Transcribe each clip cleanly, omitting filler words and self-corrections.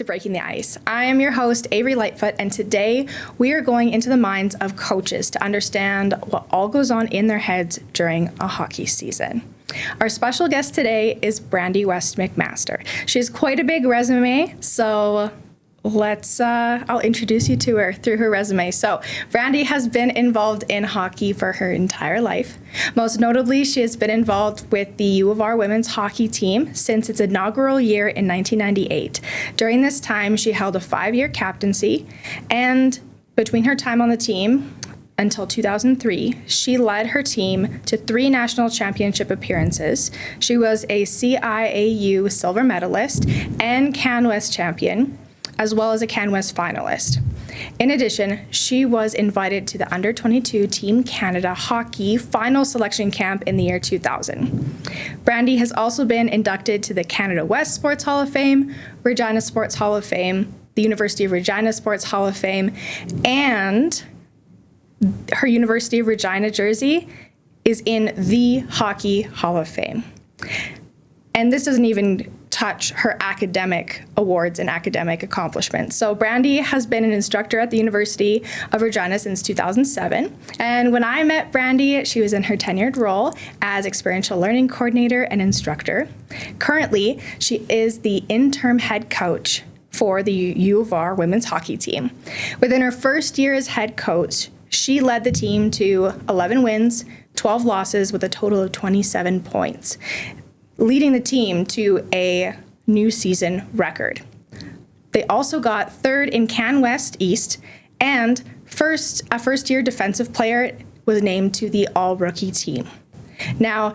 Breaking the Ice. I am your host, Avery Lightfoot, and today we are going into the minds of coaches to understand what all goes on in their heads during a hockey season. Our special guest today is Brandy West-McMaster. She has quite a big resume, so I'll introduce you to her through her resume. So, Brandy has been involved in hockey for her entire life. Most notably, she has been involved with the U of R women's hockey team since its inaugural year in 1998. During this time, she held a 5-year captaincy, and between her time on the team until 2003, she led her team to 3 national championship appearances. She was a CIAU silver medalist and CanWest champion, as well as a CanWest finalist. In addition, she was invited to the Under-22 Team Canada Hockey Final Selection Camp in the year 2000. Brandy has also been inducted to the Canada West Sports Hall of Fame, Regina Sports Hall of Fame, the University of Regina Sports Hall of Fame, and her University of Regina jersey is in the Hockey Hall of Fame. And this doesn't even touch her academic awards and academic accomplishments. So Brandy has been an instructor at the University of Regina since 2007. And when I met Brandy, she was in her tenured role as experiential learning coordinator and instructor. Currently, she is the interim head coach for the U of R women's hockey team. Within her first year as head coach, she led the team to 11 wins, 12 losses with a total of 27 points, leading the team to a new season record. They also got 3rd in CanWest East, and a first-year defensive player was named to the all-rookie team. Now,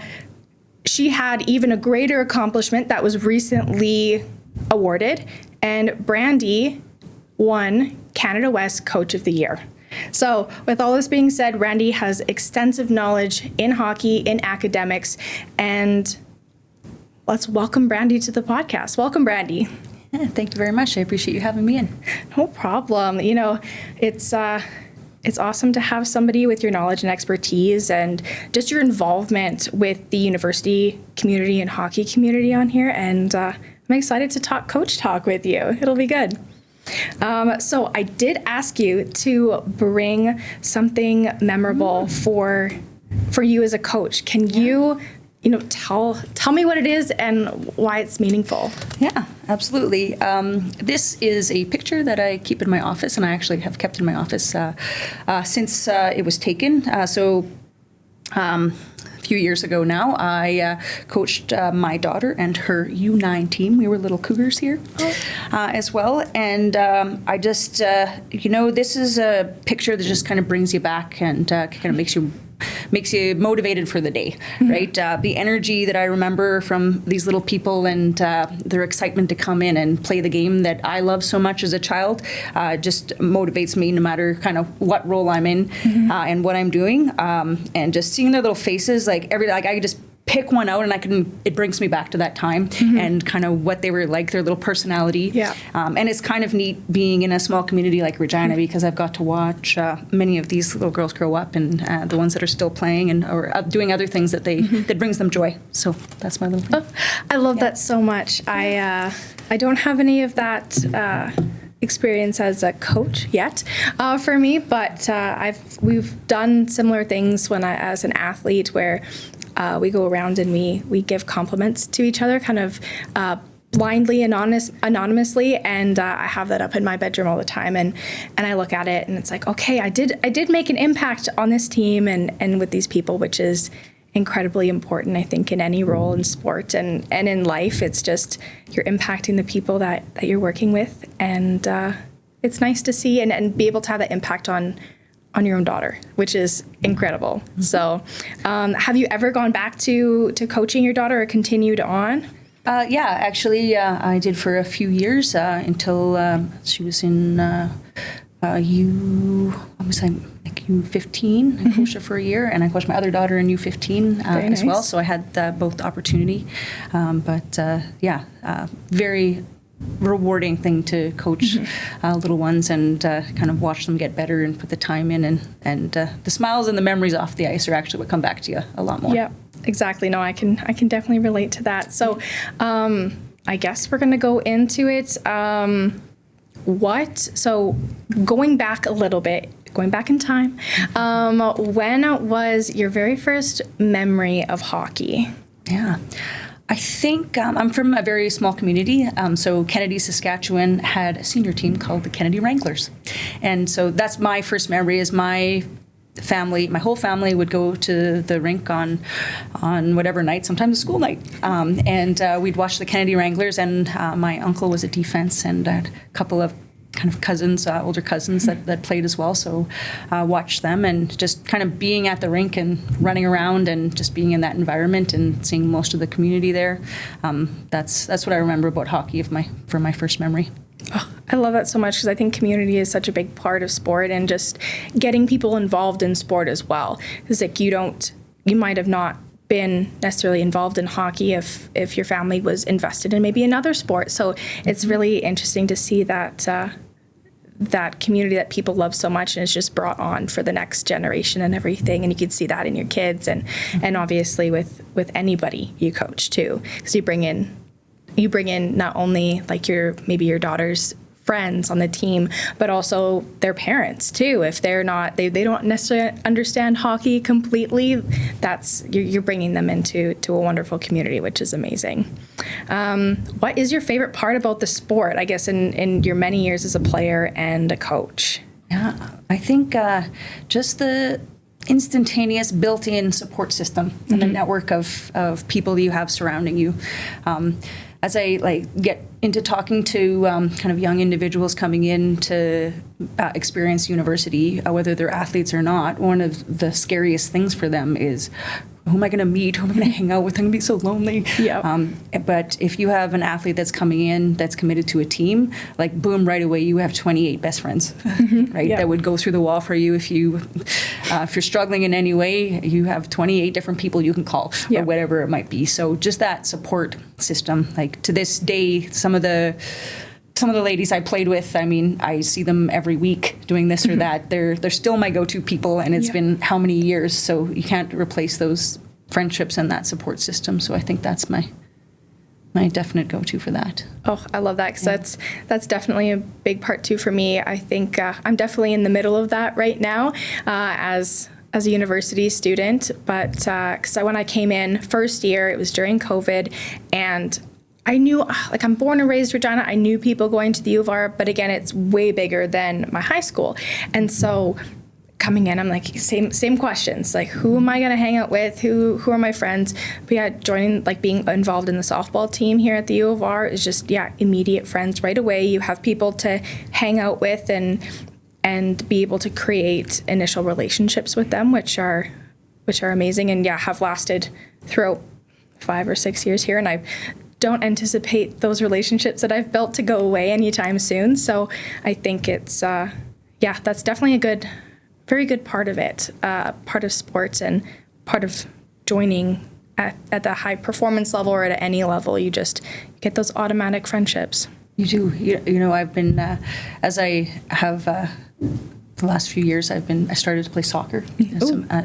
she had even a greater accomplishment that was recently awarded, and Brandy won Canada West Coach of the Year. So with all this being said, Brandy has extensive knowledge in hockey, in academics, and let's welcome Brandy to the podcast. Welcome, Brandy. Yeah, thank you very much. I appreciate you having me in. No problem. You know, it's awesome to have somebody with your knowledge and expertise and just your involvement with the university community and hockey community on here. And I'm excited to talk Coach Talk with you. It'll be good. So I did ask you to bring something memorable for you as a coach. Can you tell me what it is and why it's meaningful? Yeah, absolutely. This is a picture that I keep in my office, and I actually have kept in my office since it was taken. A few years ago now, I coached my daughter and her U9 team. We were little Cougars here as well. And I just, this is a picture that just kind of brings you back and kind of makes you motivated for the day, right? The energy that I remember from these little people and their excitement to come in and play the game that I loved so much as a child just motivates me no matter kind of what role I'm in and what I'm doing. And just seeing their little faces, I could just pick one out and it brings me back to that time and kind of what they were like, their little personality. Yeah. And it's kind of neat being in a small community like Regina because I've got to watch many of these little girls grow up and the ones that are still playing or doing other things that brings them joy. So that's my little thing. I love that so much. I don't have any of that experience as a coach yet for me, but we've done similar things as an athlete where we go around and we give compliments to each other kind of blindly, anonymously, and I have that up in my bedroom all the time, and I look at it and it's like, okay, I did make an impact on this team and with these people, which is incredibly important, I think, in any role in sport and in life. It's just you're impacting the people that you're working with, and it's nice to see and be able to have that impact on your own daughter, which is incredible. So have you ever gone back to coaching your daughter or continued on? Actually, I did for a few years until she was in U15. I coached her for a year, and I coached my other daughter in U15 as well. So I had both the opportunity. Very rewarding thing to coach little ones and kind of watch them get better and put the time in, and the smiles and the memories off the ice are actually what come back to you a lot more. Yeah, exactly. No, I can definitely relate to that. So I guess we're going to go into it. So going back a little bit, going back in time, when was your very first memory of hockey? Yeah. I think I'm from a very small community. So Kennedy, Saskatchewan had a senior team called the Kennedy Wranglers. And so that's my first memory is my whole family would go to the rink on whatever night, sometimes a school night. And we'd watch the Kennedy Wranglers, and my uncle was at defense, and a couple of kind of cousins, older cousins that played as well. So watched them, and just kind of being at the rink and running around and just being in that environment and seeing most of the community there. That's what I remember about hockey from my first memory. Oh, I love that so much because I think community is such a big part of sport, and just getting people involved in sport as well. Because like you might have not been necessarily involved in hockey if your family was invested in maybe another sport. So it's really interesting to see that that community that people love so much, and it's just brought on for the next generation and everything. And you can see that in your kids, and obviously with anybody you coach too, because you bring in not only like your daughter's friends on the team, but also their parents too. If they're not, they don't necessarily understand hockey completely, that's you're bringing them into a wonderful community, which is amazing. What is your favorite part about the sport, I guess, in your many years as a player and a coach? Yeah, I think just the instantaneous built-in support system and the network of people that you have surrounding you. As I get into talking to kind of young individuals coming in to experience university, whether they're athletes or not, one of the scariest things for them is, who am I going to meet? Who am I going to hang out with? I'm going to be so lonely. Yeah. But if you have an athlete that's coming in that's committed to a team, like boom, right away you have 28 best friends, right? Yeah. That would go through the wall for you if you're struggling in any way. You have 28 different people you can call, or whatever it might be. So just that support system. Like to this day, some of the ladies I played with, I mean, I see them every week doing this or that. They're still my go-to people, and it's been how many years? So you can't replace those friendships and that support system. So I think that's my definite go-to for that. Oh, I love that, because that's definitely a big part too for me. I think I'm definitely in the middle of that right now as a university student, but because when I came in first year, it was during COVID, and I knew, like, I'm born and raised Regina. I knew people going to the U of R, but again, it's way bigger than my high school. And so coming in, I'm like, same questions. Like, who am I going to hang out with? Who are my friends? But yeah, joining, like being involved in the softball team here at the U of R is just, immediate friends right away. You have people to hang out with and be able to create initial relationships with them, which are amazing, and have lasted throughout 5 or 6 years here. And I don't anticipate those relationships that I've built to go away anytime soon. So I think it's, that's definitely a very good part of it, part of sports, and part of joining at the high performance level or at any level. You just get those automatic friendships. You do. You know, I've been, as I have the last few years, I started to play soccer,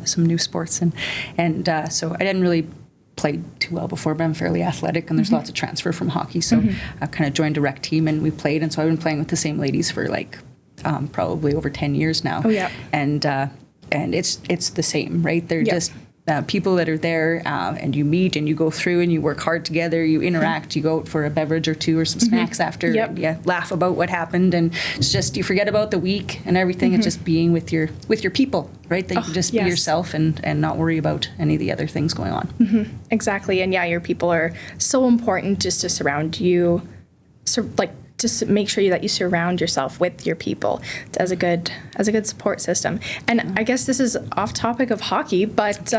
some new sports, and so I didn't really played too well before, but I'm fairly athletic, and there's lots of transfer from hockey. So I've kind of joined a rec team, and we played, and so I've been playing with the same ladies for probably over 10 years now. Oh yeah. And it's the same, right? They're just people that are there, and you meet and you go through and you work hard together, you interact, you go out for a beverage or two or some snacks after, and you laugh about what happened, and it's just, you forget about the week and everything. It's just being with your people, right? That you can just be yourself and not worry about any of the other things going on. Exactly. And your people are so important, just to surround you, just make sure that you surround yourself with your people as a good support system. And I guess this is off topic of hockey, but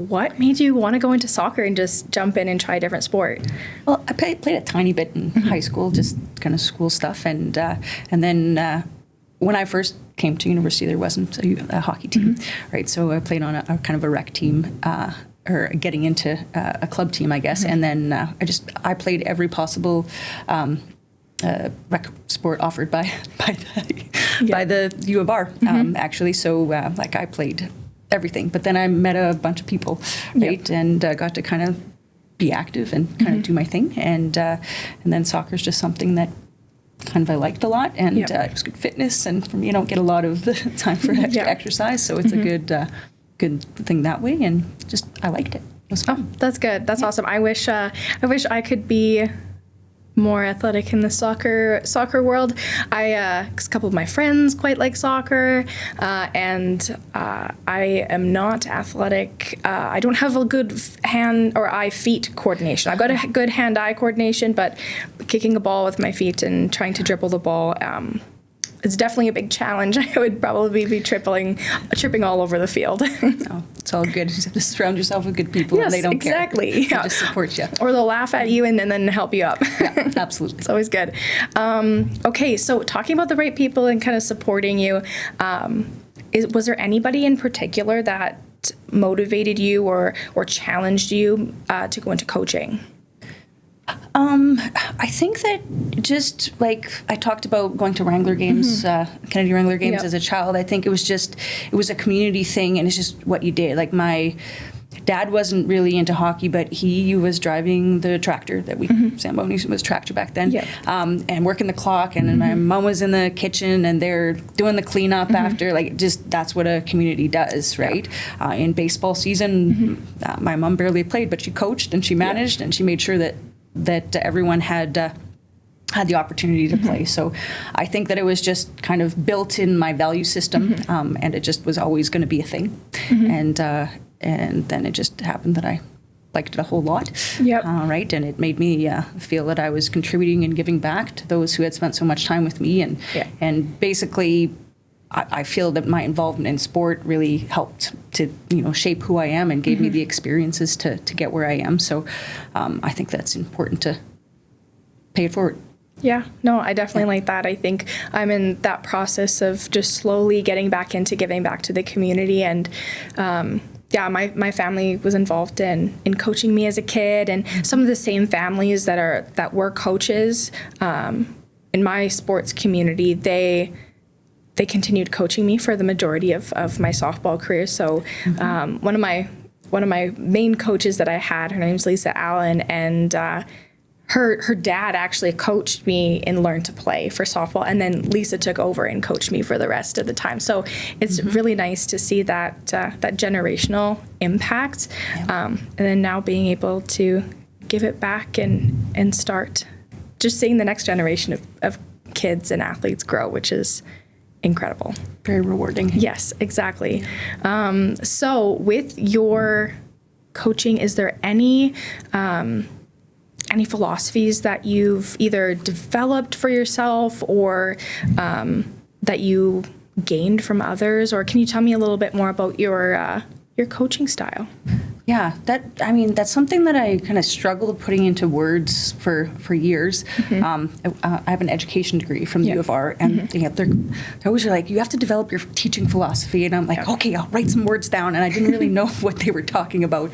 what made you want to go into soccer and just jump in and try a different sport? Well, I played a tiny bit in high school, just kind of school stuff, and then when I first came to university, there wasn't a hockey team, right? So I played on a kind of a rec team. Or getting into a club team, I guess, and then I played every possible rec sport offered by the U of R, actually. So I played everything, but then I met a bunch of people, right, and got to kind of be active and kind of do my thing. And then soccer is just something that kind of I liked a lot, and it was good fitness. And for me, I don't get a lot of the time for extra exercise, so it's a good thing that way. And just I liked it. It was fun. Oh, that's good. That's awesome. I wish I could be more athletic in the soccer world. 'Cause a couple of my friends quite like soccer, and I am not athletic. I don't have a good hand or eye-feet coordination. I've got a good hand-eye coordination, but kicking a ball with my feet and trying to dribble the ball, it's definitely a big challenge. I would probably be tripping all over the field. Oh, it's all good. You have to surround yourself with good people, and they don't exactly. care. Yeah. They just support you. Or they'll laugh at you and then help you up. Yeah, absolutely. It's always good. Okay, so talking about the right people and kind of supporting you, was there anybody in particular that motivated you or challenged you to go into coaching? I think that just like I talked about going to Wrangler games, Kennedy Wrangler games as a child, I think it was a community thing, and it's just what you did. Like my dad wasn't really into hockey, but he was driving the tractor that we, Zamboni was tractor back then, and working the clock, and then my mom was in the kitchen and they're doing the cleanup after, like just that's what a community does, right? In baseball season, my mom barely played, but she coached and she managed and she made sure that everyone had the opportunity to play. So I think that it was just kind of built in my value system, and it just was always going to be a thing. And then it just happened that I liked it a whole lot, right? And it made me feel that I was contributing and giving back to those who had spent so much time with me. And basically, I feel that my involvement in sport really helped to, shape who I am and gave me the experiences to get where I am. So I think that's important to pay it forward. Yeah, no, I definitely like that. I think I'm in that process of just slowly getting back into giving back to the community. And my family was involved in coaching me as a kid, and some of the same families that were coaches in my sports community, they continued coaching me for the majority of my softball career. So one of my main coaches that I had, her name's Lisa Allen, and her dad actually coached me in Learn to Play for softball, and then Lisa took over and coached me for the rest of the time. So it's really nice to see that generational impact, and then now being able to give it back and start just seeing the next generation of kids and athletes grow, which is incredible. Very rewarding. Yes, exactly. So with your coaching, is there any philosophies that you've either developed for yourself or that you gained from others? Or can you tell me a little bit more about your coaching style? Yeah, that's something that I kind of struggled putting into words for years. I have an education degree from the U of R, and they're always like, you have to develop your teaching philosophy. And I'm like, okay, I'll write some words down. And I didn't really know what they were talking about.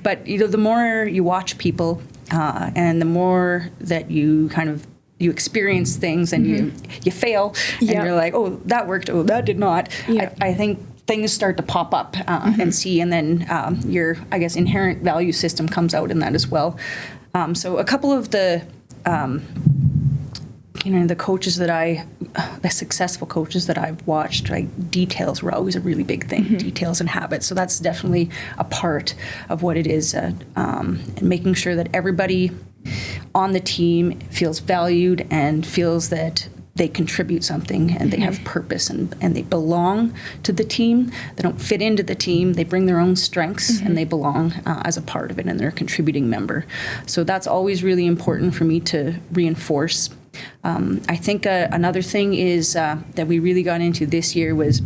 But the more you watch people, and the more that you experience things and you fail, and you're like, oh, that worked, oh, that did not. I think things start to pop up and see, and then your, I guess, inherent value system comes out in that as well. So a couple of the coaches the successful coaches that I've watched, like details were always a really big thing, details and habits. So that's definitely a part of what it is, and making sure that everybody on the team feels valued and feels that they contribute something and they have purpose and they belong to the team. They don't fit into the team. They bring their own strengths and they belong as a part of it, and they're a contributing member. So that's always really important for me to reinforce. I think another thing is that we really got into this year was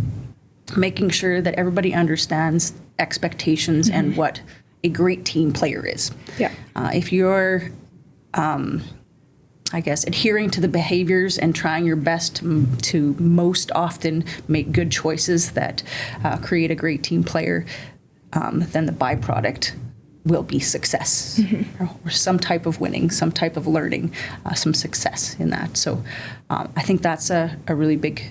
making sure that everybody understands expectations and what a great team player is. If you're I guess, adhering to the behaviors and trying your best to most often make good choices that create a great team player, then the byproduct will be success or some type of winning, some type of learning, some success in that. So I think that's a really big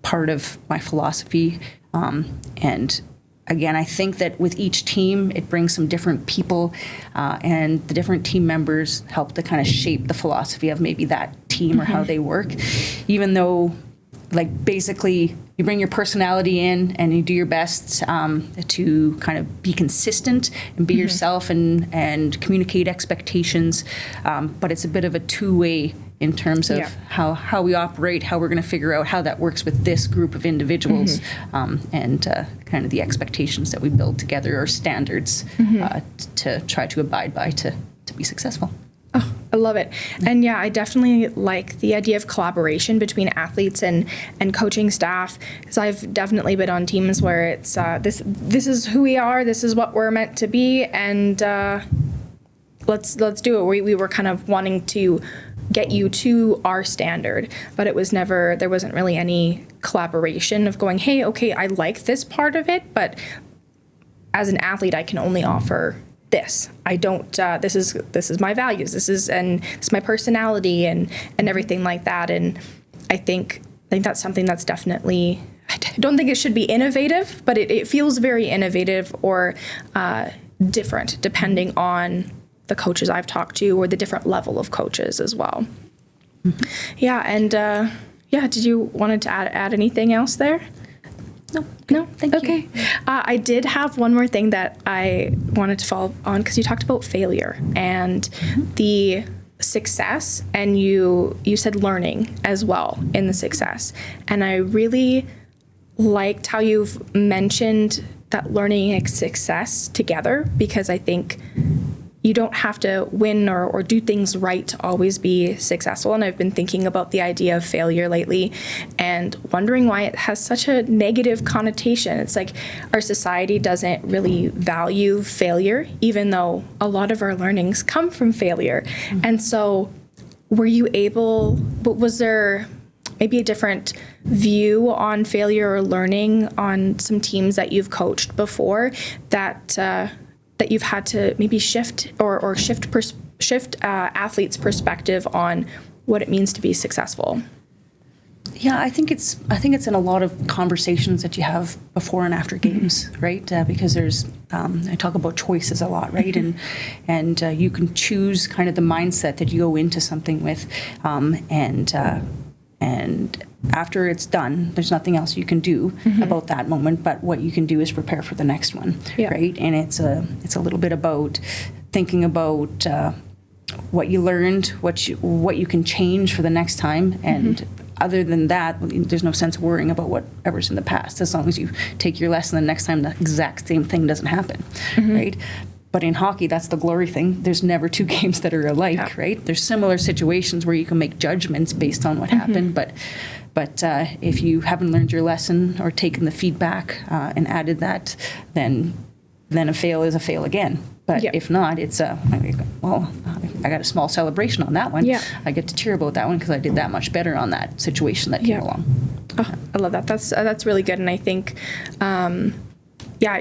part of my philosophy. And again, I think that with each team, it brings some different people, and the different team members help to kind of shape the philosophy of maybe that team or how they work. Even though, like, basically, you bring your personality in and you do your best to kind of be consistent and be yourself and communicate expectations. But it's a bit of a two-way in terms of how we operate, how we're going to figure out how that works with this group of individuals, and kind of the expectations that we build together or standards to try to abide by to be successful. Oh, I love it. And yeah, I definitely like the idea of collaboration between athletes and coaching staff, because I've definitely been on teams where it's this is who we are, this is what we're meant to be, and let's do it. We were kind of wanting to get you to our standard, but it was never, there wasn't really any collaboration of going, hey, okay, I like this part of it, but as an athlete, I can only offer this. I don't, this is my values, this is my personality and everything like that. And I think that's something that's definitely, I don't think it should be innovative, but it feels very innovative or different depending on the coaches I've talked to or the different level of coaches as well. Yeah. And did you wanted to add anything else there? No, thank you. Okay. I did have one more thing that I wanted to follow on, because you talked about failure and the success, and you said learning as well in the success. And I really liked how you've mentioned that learning and success together, because I think you don't have to win or do things right to always be successful. And I've been thinking about the idea of failure lately and wondering why it has such a negative connotation. It's like our society doesn't really value failure, even though a lot of our learnings come from failure. And so was there maybe a different view on failure or learning on some teams that you've coached before that you've had to maybe shift athletes' perspective on what it means to be successful? Yeah, I think it's in a lot of conversations that you have before and after games, right? Because there's I talk about choices a lot, right? And you can choose kind of the mindset that you go into something with, and after it's done, there's nothing else you can do about that moment, but what you can do is prepare for the next one, right? And it's a little bit about thinking about what you learned, what you can change for the next time, and other than that, there's no sense worrying about whatever's in the past, as long as you take your lesson the next time the exact same thing doesn't happen, right? But in hockey, that's the glory thing. There's never two games that are alike, right? There's similar situations where you can make judgments based on what happened, but if you haven't learned your lesson or taken the feedback and added that, then a fail is a fail again. But if not, it's I got a small celebration on that one. Yeah. I get to cheer about that one because I did that much better on that situation that came along. Oh, I love that. That's really good, and I think.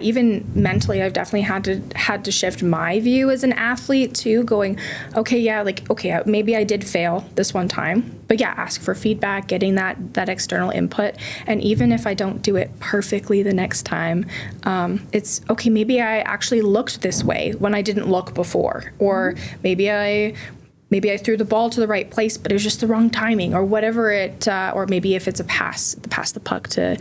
Even mentally, I've definitely had to shift my view as an athlete too, going, maybe I did fail this one time, but ask for feedback, getting that external input. And even if I don't do it perfectly the next time, it's okay, maybe I actually looked this way when I didn't look before, or maybe I threw the ball to the right place, but it was just the wrong timing, or whatever or maybe if it's a pass the puck to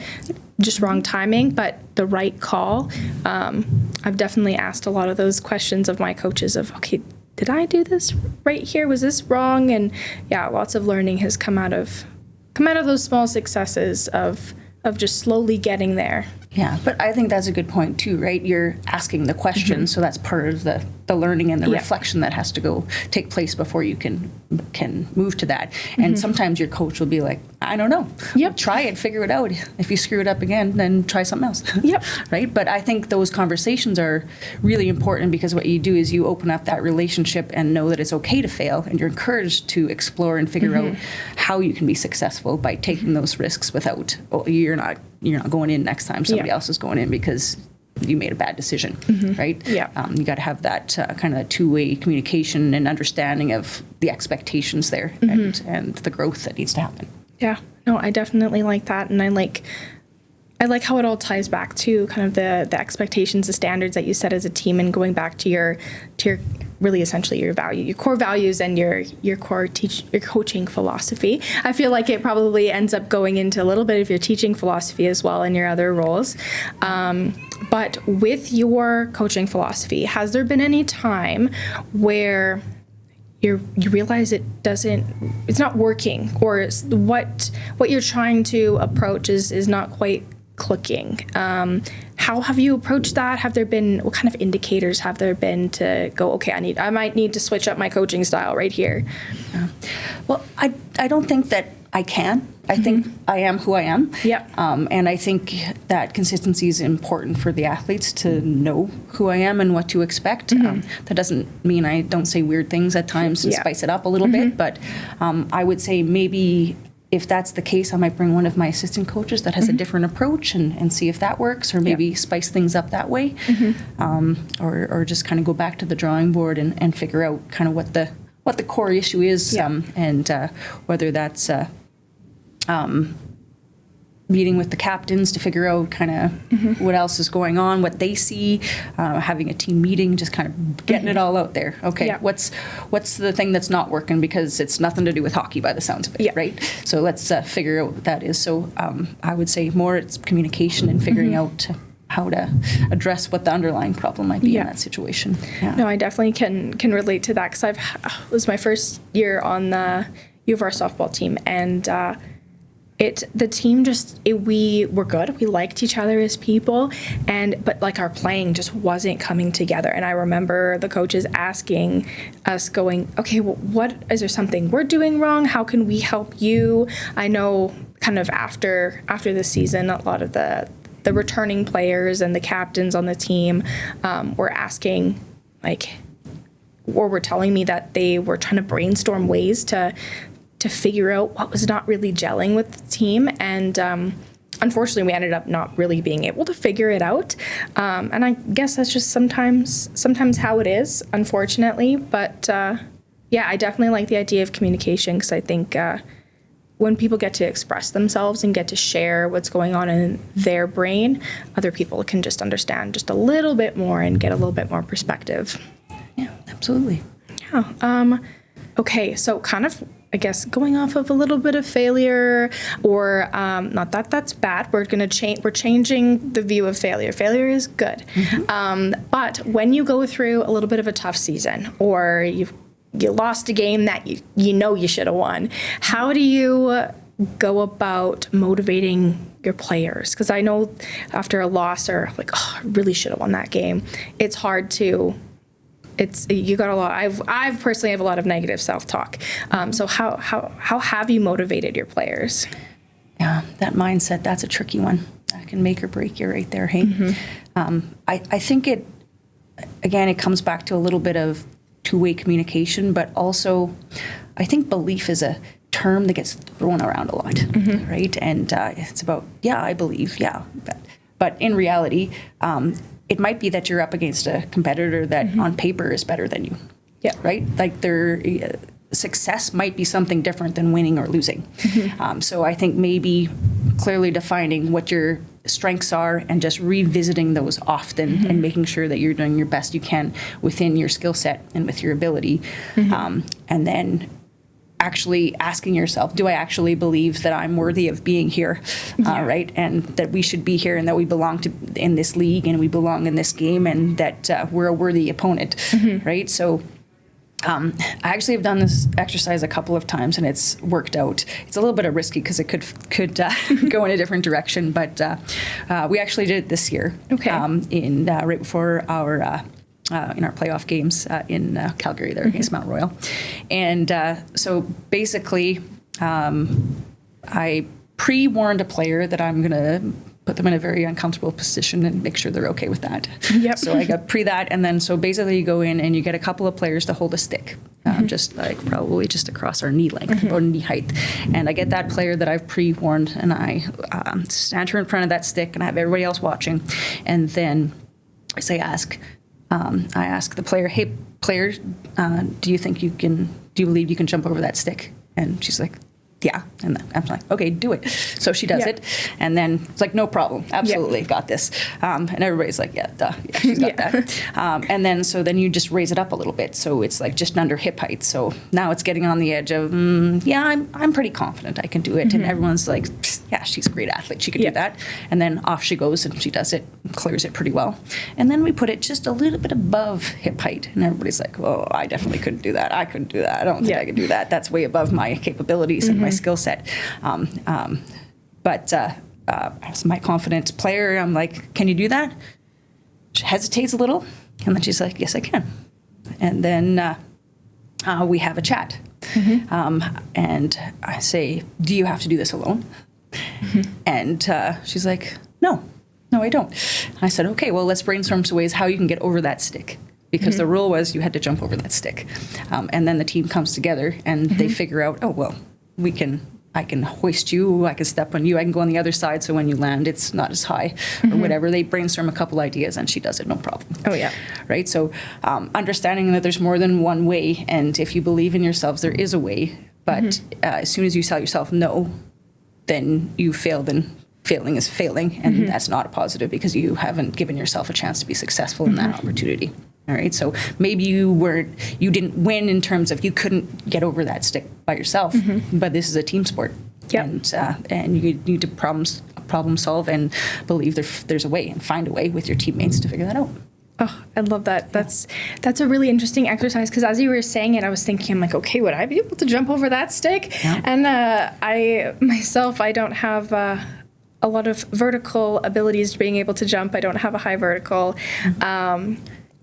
just wrong timing, but the right call. I've definitely asked a lot of those questions of my coaches of, okay, did I do this right here? Was this wrong? And lots of learning has come out of those small successes of just slowly getting there. Yeah, but I think that's a good point too, right? You're asking the question, so that's part of the learning and the reflection that has to go take place before you can move to that. And sometimes your coach will be like, I don't know. Yep. Try it, figure it out. If you screw it up again, then try something else. Yep. Right? But I think those conversations are really important, because what you do is you open up that relationship and know that it's okay to fail, and you're encouraged to explore and figure out how you can be successful by taking those risks without, you're not going in next time. Somebody else is going in because you made a bad decision, right? Yeah. You got to have that kind of two-way communication and understanding of the expectations there and the growth that needs to happen. Yeah. No, I definitely like that. And I I like how it all ties back to kind of the expectations, the standards that you set as a team, and going back to your really essentially your core values and your coaching philosophy. I feel like it probably ends up going into a little bit of your teaching philosophy as well in your other roles. But with your coaching philosophy, has there been any time where you realize it's not working, or what you're trying to approach is not quite clicking? How have you approached that? What kind of indicators have there been to go, okay, I might need to switch up my coaching style right here? Well, I don't think that I can. I think I am who I am. Yep. And I think that consistency is important for the athletes to know who I am and what to expect. That doesn't mean I don't say weird things at times and spice it up a little bit, but I would say maybe if that's the case, I might bring one of my assistant coaches that has a different approach and see if that works, or maybe spice things up that way, or just kind of go back to the drawing board and figure out kind of what the core issue is, and whether that's meeting with the captains to figure out kind of what else is going on, what they see, having a team meeting, just kind of getting it all out there. Okay, what's the thing that's not working, because it's nothing to do with hockey by the sounds of it, right? So let's figure out what that is. So I would say more it's communication and figuring out how to address what the underlying problem might be in that situation. Yeah. No, I definitely can relate to that, because it was my first year on the U of R softball team, and the team we were good. We liked each other as people, but like our playing just wasn't coming together. And I remember the coaches asking us, going, okay, well, is there something we're doing wrong? How can we help you? I know kind of after the season, a lot of the returning players and the captains on the team were asking, or were telling me that they were trying to brainstorm ways to figure out what was not really gelling with the team. And unfortunately, we ended up not really being able to figure it out. And I guess that's just sometimes how it is, unfortunately. But I definitely like the idea of communication, because I think when people get to express themselves and get to share what's going on in their brain, other people can just understand just a little bit more and get a little bit more perspective. Yeah, absolutely. Yeah. Okay, so kind of, I guess, going off of a little bit of failure, or not that that's bad. We're changing the view of failure. Failure is good, but when you go through a little bit of a tough season, or you lost a game that you should have won, how do you go about motivating your players? Because I know after a loss, or like, oh, I really should have won that game, it's hard to. You got a lot. I've personally have a lot of negative self-talk. So how have you motivated your players? Yeah, that mindset, that's a tricky one. That can make or break you right there. Hey, I think it comes back to a little bit of two-way communication, but also I think belief is a term that gets thrown around a lot, right? And it's about, I believe, but in reality, it might be that you're up against a competitor that on paper is better than you. Yeah. Right? Like their success might be something different than winning or losing. So I think maybe clearly defining what your strengths are and just revisiting those often and making sure that you're doing your best you can within your skill set and with your ability. And then actually asking yourself, do I actually believe that I'm worthy of being here, right? And that we should be here, and that we belong in this league, and we belong in this game, and that we're a worthy opponent, right? So I actually have done this exercise a couple of times, and it's worked out. It's a little bit risky because it could go in a different direction, but we actually did it this year. Okay. Right before our in our playoff games in Calgary there against Mount Royal. And so basically I pre-warned a player that I'm going to put them in a very uncomfortable position and make sure they're okay with that. Yep. So I got that, and then so basically you go in and you get a couple of players to hold a stick, just like probably just across our knee length or knee height. And I get that player that I've pre-warned, and I stand her in front of that stick, and I have everybody else watching. And then I ask the player, hey, player, do you believe you can jump over that stick? And she's like, yeah. And then I'm like, okay, do it. So she does it. And then it's like, no problem. Absolutely. Got this. And everybody's like, yeah, duh. Yeah, she's got that. And then, so then you just raise it up a little bit. So it's like just under hip height. So now it's getting on the edge of, yeah, I'm pretty confident I can do it. And everyone's like, yeah, she's a great athlete. She could do that. And then off she goes and she does it, clears it pretty well. And then we put it just a little bit above hip height. And everybody's like, oh, I definitely couldn't do that. I couldn't do that. I don't think I could do that. That's way above my capabilities and my skill set. But as my confident player, I'm like, can you do that? She hesitates a little. And then she's like, yes, I can. And then we have a chat. And I say, do you have to do this alone? And she's like, no, I don't. I said, okay, well, let's brainstorm some ways how you can get over that stick. Because the rule was you had to jump over that stick. And then the team comes together and they figure out, oh, well, I can hoist you, I can step on you, I can go on the other side so when you land it's not as high or whatever. They brainstorm a couple ideas and she does it, no problem. Oh, yeah. Right? So understanding that there's more than one way, and if you believe in yourselves, there is a way. But as soon as you tell yourself no, then you fail, then failing is failing, and that's not a positive because you haven't given yourself a chance to be successful in that opportunity. All right, so maybe you didn't win in terms of you couldn't get over that stick by yourself, but this is a team sport, and you need to problem solve and believe there's a way and find a way with your teammates to figure that out. Oh, I love that. That's a really interesting exercise because as you were saying it, I was thinking, I'm like, okay, would I be able to jump over that stick? Yeah. And I don't have a lot of vertical abilities to being able to jump. I don't have a high vertical.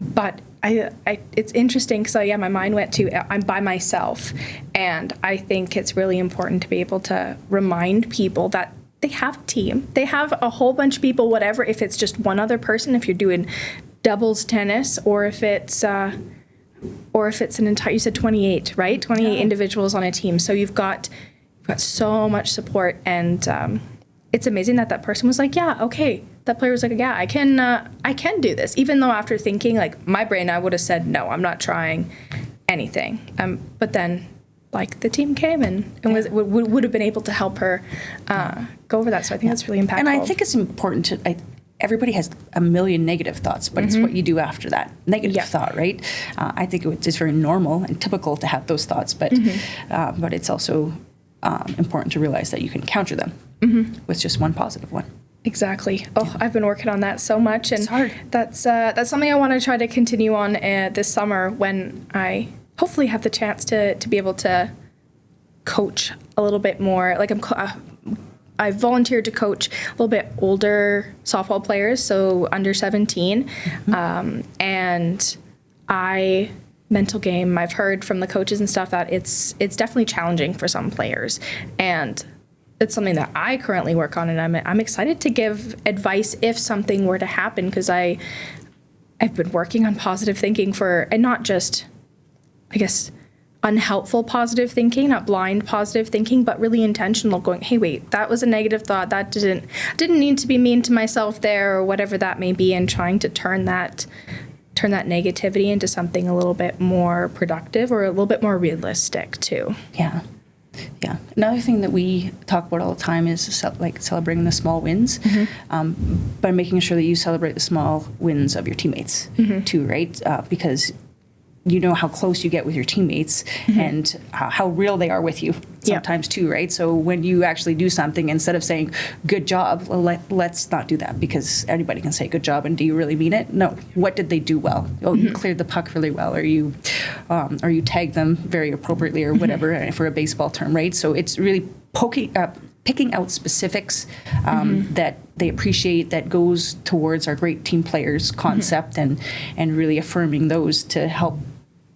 But it's interesting because my mind went to I'm by myself, and I think it's really important to be able to remind people that they have a team. They have a whole bunch of people, whatever. If it's just one other person, if you're doing doubles tennis, or if it's an entire, you said 28, right? 28 individuals on a team. So you've got so much support, and it's amazing that person was like, yeah, okay. That player was like, yeah, I can do this. Even though after thinking, like my brain, I would have said, no, I'm not trying anything. But then, like the team came and would have been able to help her go over that. So I think that's really impactful. And I think it's important to. Everybody has a million negative thoughts, but it's what you do after that negative thought, right? I think it's very normal and typical to have those thoughts, but it's also important to realize that you can counter them with just one positive one. Exactly. Oh, I've been working on that so much, and it's hard. That's something I want to try to continue on this summer when I hopefully have the chance to be able to coach a little bit more. Like I volunteered to coach a little bit older softball players, so under 17, and mental game. I've heard from the coaches and stuff that it's definitely challenging for some players, and it's something that I currently work on, and I'm excited to give advice if something were to happen, because I've been working on positive thinking and not just, I guess, unhelpful positive thinking, not blind positive thinking, but really intentional, going, hey, wait, that was a negative thought, that didn't need to be mean to myself there, or whatever that may be, and trying to turn that negativity into something a little bit more productive or a little bit more realistic too. Yeah. Another thing that we talk about all the time is celebrating the small wins, by making sure that you celebrate the small wins of your teammates too, right? Because you know how close you get with your teammates and how real they are with you sometimes too, right? So when you actually do something, instead of saying good job, let's not do that, because anybody can say good job, and do you really mean it? No. What did they do well? Oh, you cleared the puck really well, or you tagged them very appropriately, or whatever, for a baseball term, right? So it's really picking out specifics that they appreciate, that goes towards our great team players concept, and really affirming those to help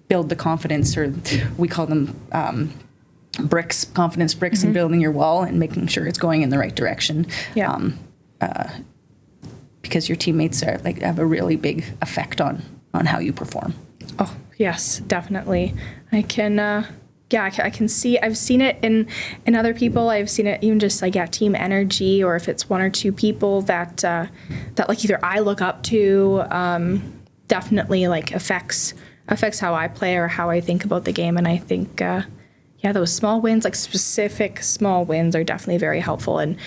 build the confidence, or we call them confidence bricks, and building your wall and making sure it's going in the right direction. Because your teammates have a really big effect on how you perform. Oh, yes, definitely. I can see, I've seen it in other people. I've seen it even just team energy, or if it's one or two people that either I look up to, definitely affects how I play or how I think about the game. And I think, Yeah, those small wins, like specific small wins, are definitely very helpful. And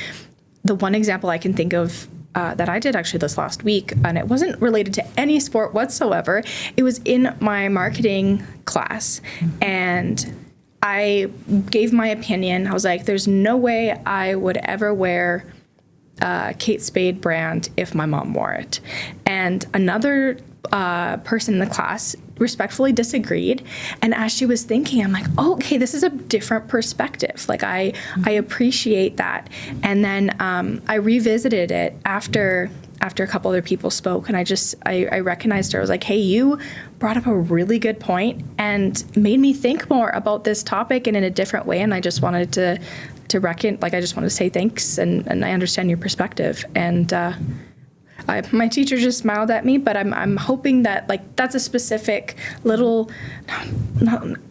the one example I can think of that I did actually this last week, and it wasn't related to any sport whatsoever. It was in my marketing class, and I gave my opinion. I was like, there's no way I would ever wear Kate Spade brand if my mom wore it. And another person in the class respectfully disagreed. And as she was thinking, I'm like, oh, okay, this is a different perspective. Like I appreciate that. And then I revisited it after a couple other people spoke, and I recognized her. I was like, hey, you brought up a really good point and made me think more about this topic and in a different way. And I just wanted to I just wanted to say thanks, and I understand your perspective. And my teacher just smiled at me, but I'm hoping that like that's a specific little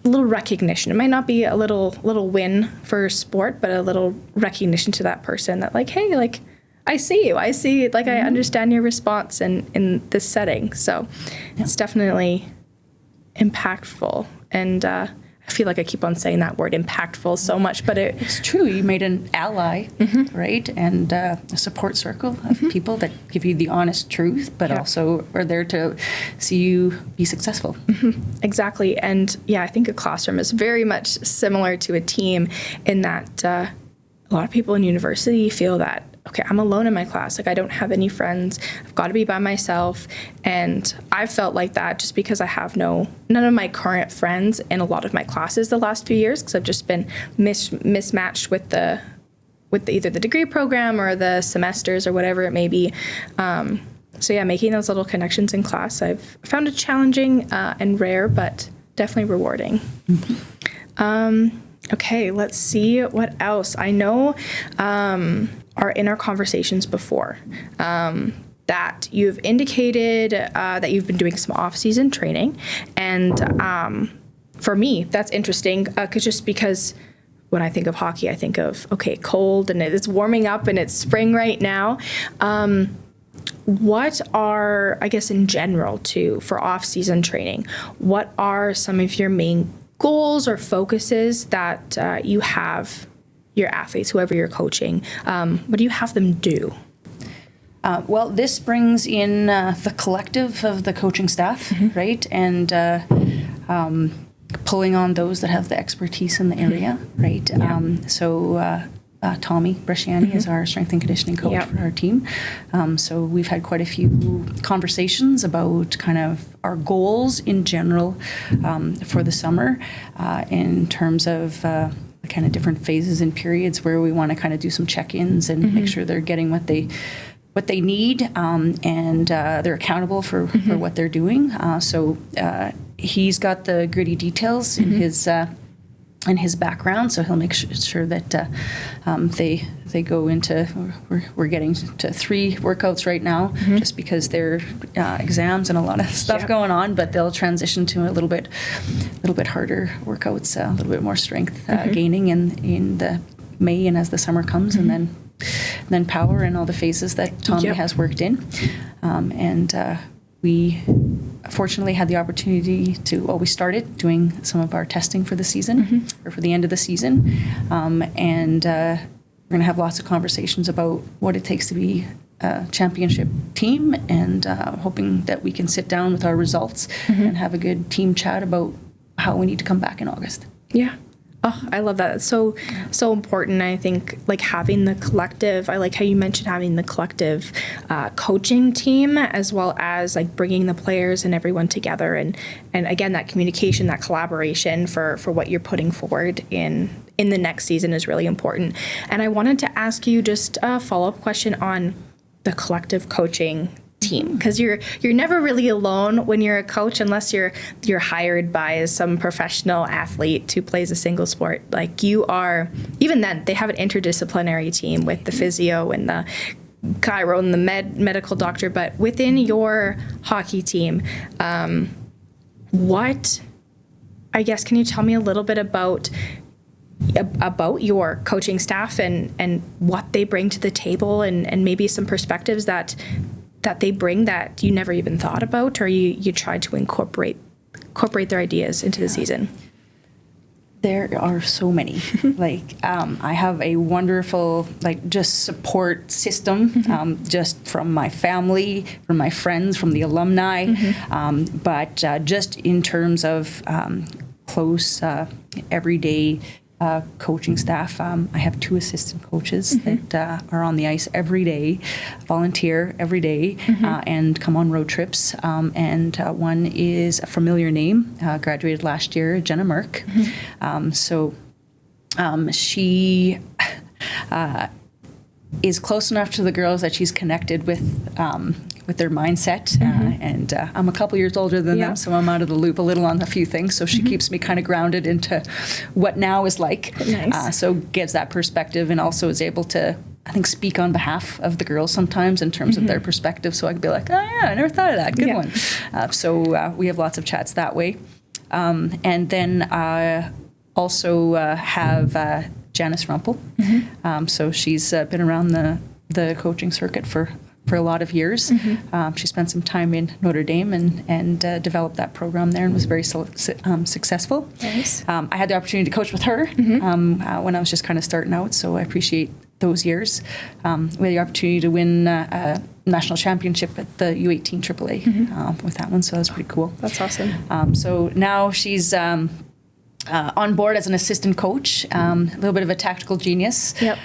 recognition. It might not be a little win for sport, but a little recognition to that person that like, hey, like I see you. I see like I understand your response in this setting. So it's definitely impactful. And I feel like I keep on saying that word impactful so much, but it's true. You made an ally, right? And a support circle of people that give you the honest truth, but also are there to see you be successful. Exactly. And yeah, I think a classroom is very much similar to a team in that a lot of people in university feel that, okay, I'm alone in my class. Like I don't have any friends. I've got to be by myself. And I felt like that just because I have none of my current friends in a lot of my classes the last few years, because I've just been mismatched with either the degree program or the semesters or whatever it may be. So yeah, making those little connections in class, I've found it challenging and rare, but definitely rewarding. Okay, let's see what else. I know are in our conversations before that you've indicated that you've been doing some off-season training. And for me, that's interesting because when I think of hockey, I think of, okay, cold and it's warming up and it's spring right now. What are, I guess in general too, for off-season training, what are some of your main goals or focuses that you have your athletes, whoever you're coaching? What do you have them do? Well, this brings in the collective of the coaching staff, right? And pulling on those that have the expertise in the area, right? Yeah. Tommy Bresciani is our strength and conditioning coach for our team. So we've had quite a few conversations about kind of our goals in general for the summer in terms of kind of different phases and periods where we want to kind of do some check-ins and make sure they're getting what they need and they're accountable for what they're doing. So he's got the gritty details in his background, so he'll make sure that they go into. We're getting to 3 workouts right now, just because they're exams and a lot of stuff going on. But they'll transition to a little bit harder workouts, a little bit more strength gaining in the May and as the summer comes, and then power and all the phases that Tommy has worked in, we fortunately had the opportunity to, we started doing some of our testing for the season, or for the end of the season. And we're going to have lots of conversations about what it takes to be a championship team, and hoping that we can sit down with our results and have a good team chat about how we need to come back in August. Yeah. Oh, I love that. It's so important. I think like having the collective, I like how you mentioned having the collective coaching team, as well as like bringing the players and everyone together. And again, that communication, that collaboration for what you're putting forward in the next season is really important. And I wanted to ask you just a follow-up question on the collective coaching team, because you're never really alone when you're a coach, unless you're hired by some professional athlete who plays a single sport. Like you are, even then they have an interdisciplinary team with the physio and the chiro and the medical doctor. But within your hockey team, what, I guess, can you tell me a little bit about your coaching staff and what they bring to the table, and maybe some perspectives that they bring that you never even thought about, or you try to incorporate their ideas into the season? There are so many. I have a wonderful, just support system, just from my family, from my friends, from the alumni. But just in terms of close, everyday coaching staff, I have 2 assistant coaches that are on the ice every day, volunteer every day, and come on road trips. And one is a familiar name, graduated last year, Jenna Merck. She is close enough to the girls that she's connected with their mindset, and I'm a couple years older than them, so I'm out of the loop a little on a few things, so she keeps me kind of grounded into what now is like. Nice. So gives that perspective, and also is able to, I think, speak on behalf of the girls sometimes in terms of their perspective, so I could be like, oh yeah, I never thought of that, good one. So we have lots of chats that way. And then also have Janice Rumpel. So she's been around the coaching circuit for a lot of years. She spent some time in Notre Dame and developed that program there and was very successful. Nice. I had the opportunity to coach with her when I was just kind of starting out, so I appreciate those years. We had the opportunity to win a national championship at the U18 AAA with that one, so that was pretty cool. That's awesome. So now she's on board as an assistant coach, a little bit of a tactical genius. Yep.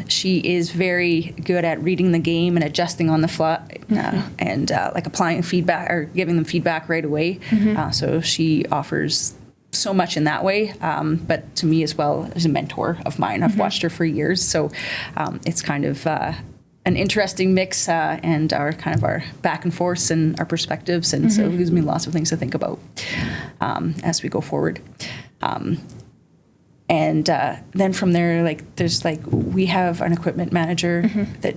She is very good at reading the game and adjusting on the fly, and applying feedback or giving them feedback right away. So she offers so much in that way, but to me as well as a mentor of mine. I've watched her for years, so it's kind of an interesting mix, and our back and forth and our perspectives, and so it gives me lots of things to think about as we go forward. And then from there, we have an equipment manager that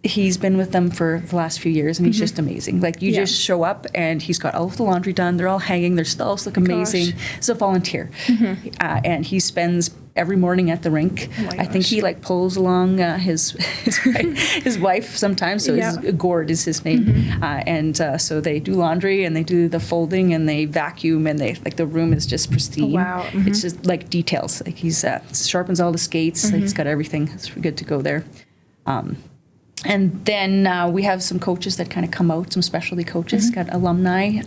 he's been with them for the last few years, and he's just amazing. You just show up, and he's got all of the laundry done. They're all hanging. Their stalls look amazing. He's a volunteer, and he spends every morning at the rink. I think he pulls along his wife sometimes. So Gord is his name, and so they do laundry and they do the folding and they vacuum, and they the room is just pristine. Wow. It's just details. He's sharpens all the skates. He's got everything. It's good to go there. And then we have some coaches that kind of come out, some specialty coaches, got alumni.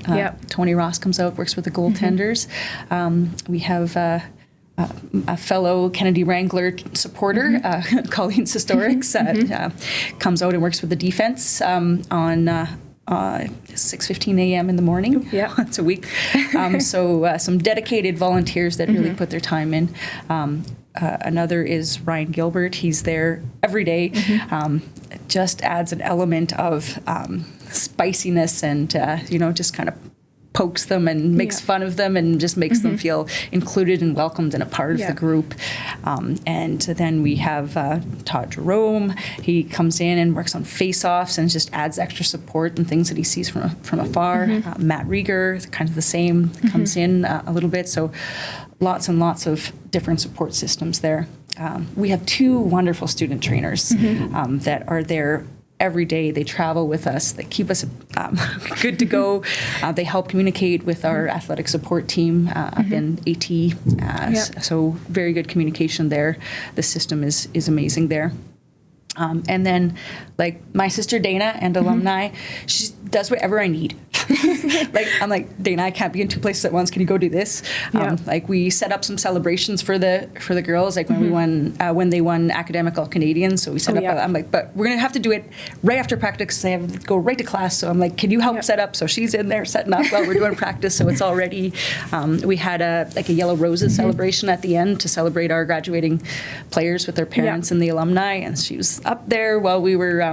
Tony Ross comes out, works with the goaltenders. We have a fellow Kennedy Wrangler supporter, Colleen Sistorix, comes out and works with the defense on 6:15 a.m. in the morning, once a week. So some dedicated volunteers that really put their time in. Another is Ryan Gilbert. He's there every day. Just adds an element of spiciness and, just kind of pokes them and makes fun of them and just makes them feel included and welcomed and a part of the group. And then we have Todd Jerome. He comes in and works on face-offs and just adds extra support and things that he sees from afar. Matt Rieger, kind of the same, comes in a little bit. So lots and lots of different support systems there. We have 2 wonderful student trainers that are there every day. They travel with us. They keep us good to go. They help communicate with our athletic support team up in AT. So very good communication there. The system is amazing there. And then, my sister Dana and alumni, she does whatever I need. I'm like, Dana, I can't be in 2 places at once. Can you go do this? We set up some celebrations for the girls, when we won when they won academic all Canadian. So we set up. I'm like, but we're gonna have to do it right after practice. They have to go right to class. So I'm like, can you help set up? So she's in there setting up while we're doing practice. So it's all ready. We had a Yellow Roses celebration at the end to celebrate our graduating players with their parents and the alumni, and she was up there while we were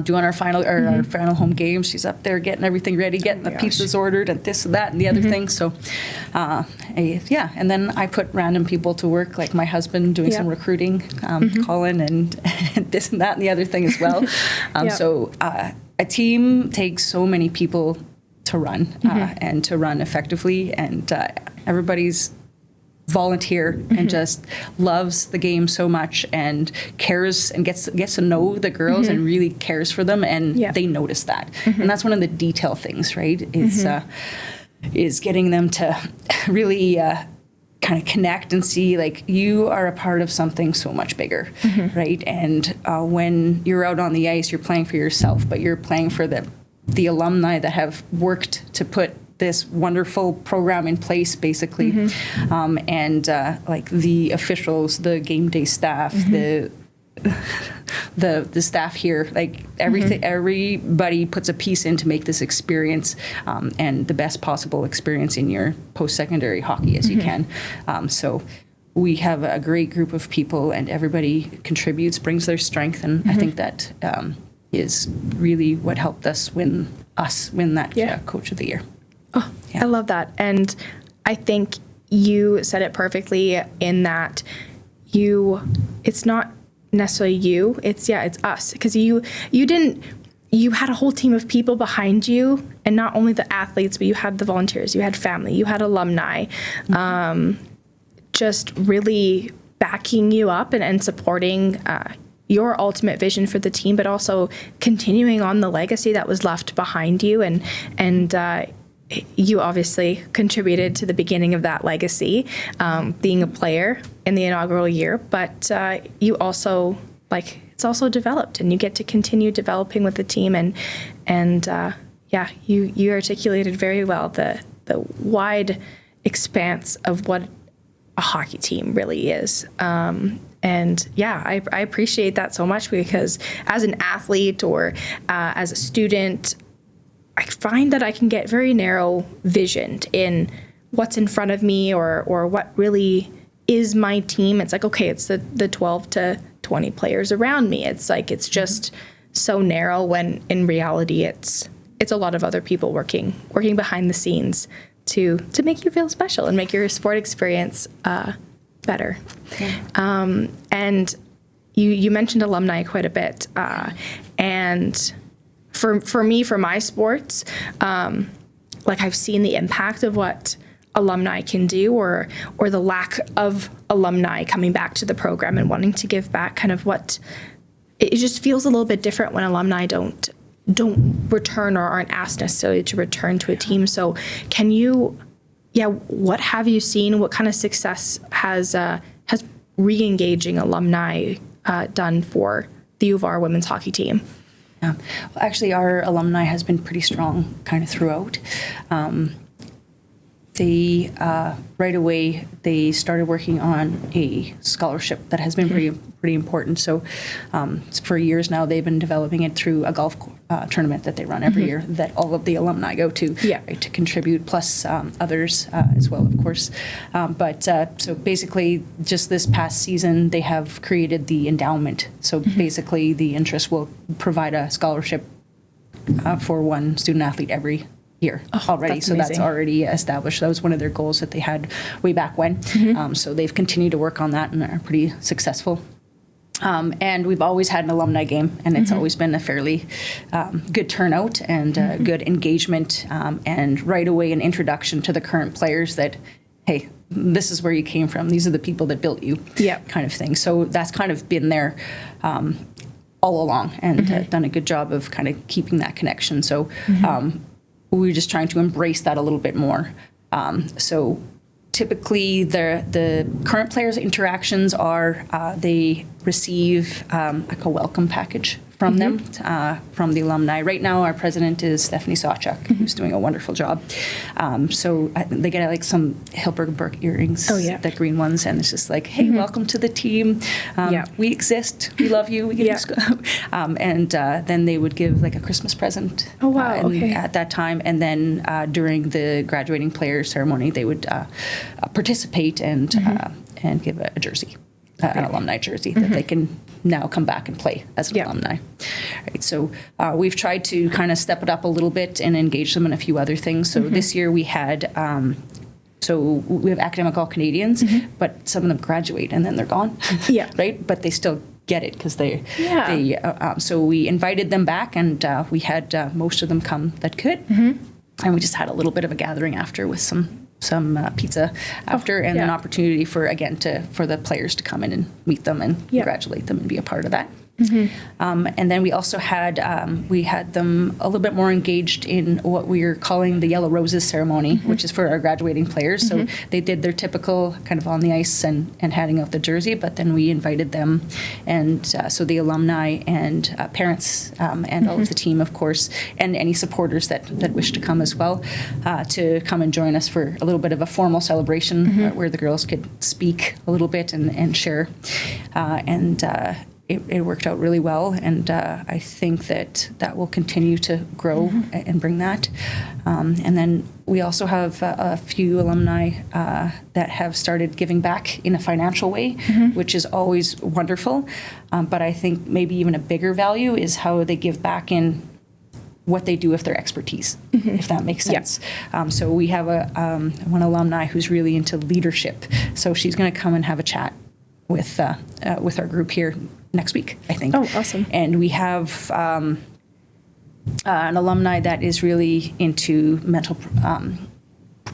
doing our final home game. She's up there getting everything ready, getting the pizzas ordered and this and that and the other thing. So and then I put random people to work, like my husband doing some recruiting, Colin and this and that and the other thing as well. So a team takes so many people to run and to run effectively, and everybody's volunteer and just loves the game so much and cares and gets to know the girls and really cares for them, and they notice that. And that's one of the detail things, right? Is getting them to really kind of connect and see like you are a part of something so much bigger, right? And when you're out on the ice, you're playing for yourself, but you're playing for the alumni that have worked to put this wonderful program in place, basically, and like the officials, the game day staff, the staff here, like everything, everybody puts a piece in to make this experience and the best possible experience in your post-secondary hockey as you can. So we have a great group of people, and everybody contributes, brings their strength, and I think that is really what helped us win that Coach of the Year. Oh, yeah. I love that. And I think you said it perfectly in that it's not necessarily you, it's us. Because you had a whole team of people behind you, and not only the athletes, but you had the volunteers, you had family, you had alumni, just really backing you up and supporting your ultimate vision for the team, but also continuing on the legacy that was left behind you. And you obviously contributed to the beginning of that legacy, being a player in the inaugural year, but you also, it's also developed, and you get to continue developing with the team. And you articulated very well the wide expanse of what a hockey team really is. And I appreciate that so much, because as an athlete or as a student, I find that I can get very narrow visioned in what's in front of me or what really is my team. It's like, okay, it's the 12 to 20 players around me. It's like, it's just so narrow, when in reality it's a lot of other people working behind the scenes to make you feel special and make your sport experience better. Yeah. And you mentioned alumni quite a bit, and for me, for my sports, I've seen the impact of what alumni can do, or the lack of alumni coming back to the program and wanting to give back. Kind of what it just feels a little bit different when alumni don't return or aren't asked necessarily to return to a team. So can you, what have you seen? What kind of success has re-engaging alumni done for the U of R women's hockey team? Yeah. Well, actually, our alumni has been pretty strong kind of throughout. They right away, they started working on a scholarship that has been pretty important. So for years now, they've been developing it through a golf tournament that they run every year that all of the alumni go to, right, to contribute, plus others as well, of course. So basically, just this past season, they have created the endowment. So basically, the interest will provide a scholarship for one student athlete every year already. So that's already established. That was one of their goals that they had way back when. So they've continued to work on that and are pretty successful. And we've always had an alumni game, and it's always been a fairly good turnout and good engagement, and right away an introduction to the current players that, hey, this is where you came from. These are the people that built you, kind of thing. So that's kind of been there all along, and done a good job of kind of keeping that connection. So we're just trying to embrace that a little bit more. So typically the current players' interactions are they receive like a welcome package from them, from the alumni. Right now, our president is Stephanie Sawchuk, who's doing a wonderful job. So they get like some Hilberg earrings, the green ones, and it's just like, hey, welcome to the team. We exist. We love you. We give you and then they would give like a Christmas present. Oh, wow. At that time. And then during the graduating player ceremony, they would participate and give a jersey. An alumni jersey that they can now come back and play as an alumni. Right. So we've tried to kind of step it up a little bit and engage them in a few other things. So this year we had, so we have academic All-Canadians, but some of them graduate and then they're gone. Right. But they still get it because so we invited them back, and we had most of them come that could. And we just had a little bit of a gathering after with some pizza after, and an opportunity for the players to come in and meet them and congratulate them and be a part of that. And then we also had them a little bit more engaged in what we are calling the Yellow Roses ceremony, which is for our graduating players. So they did their typical kind of on the ice and handing out the jersey, but then we invited them, and so the alumni and parents and all of the team, of course, and any supporters that wish to come as well, to come and join us for a little bit of a formal celebration where the girls could speak a little bit and share. It worked out really well, and I think that will continue to grow and bring that. And then we also have a few alumni that have started giving back in a financial way, which is always wonderful. But I think maybe even a bigger value is how they give back in what they do with their expertise, if that makes sense. So we have one alumni who's really into leadership. So she's going to come and have a chat with our group here next week, I think. Oh, awesome. And we have an alumni that is really into mental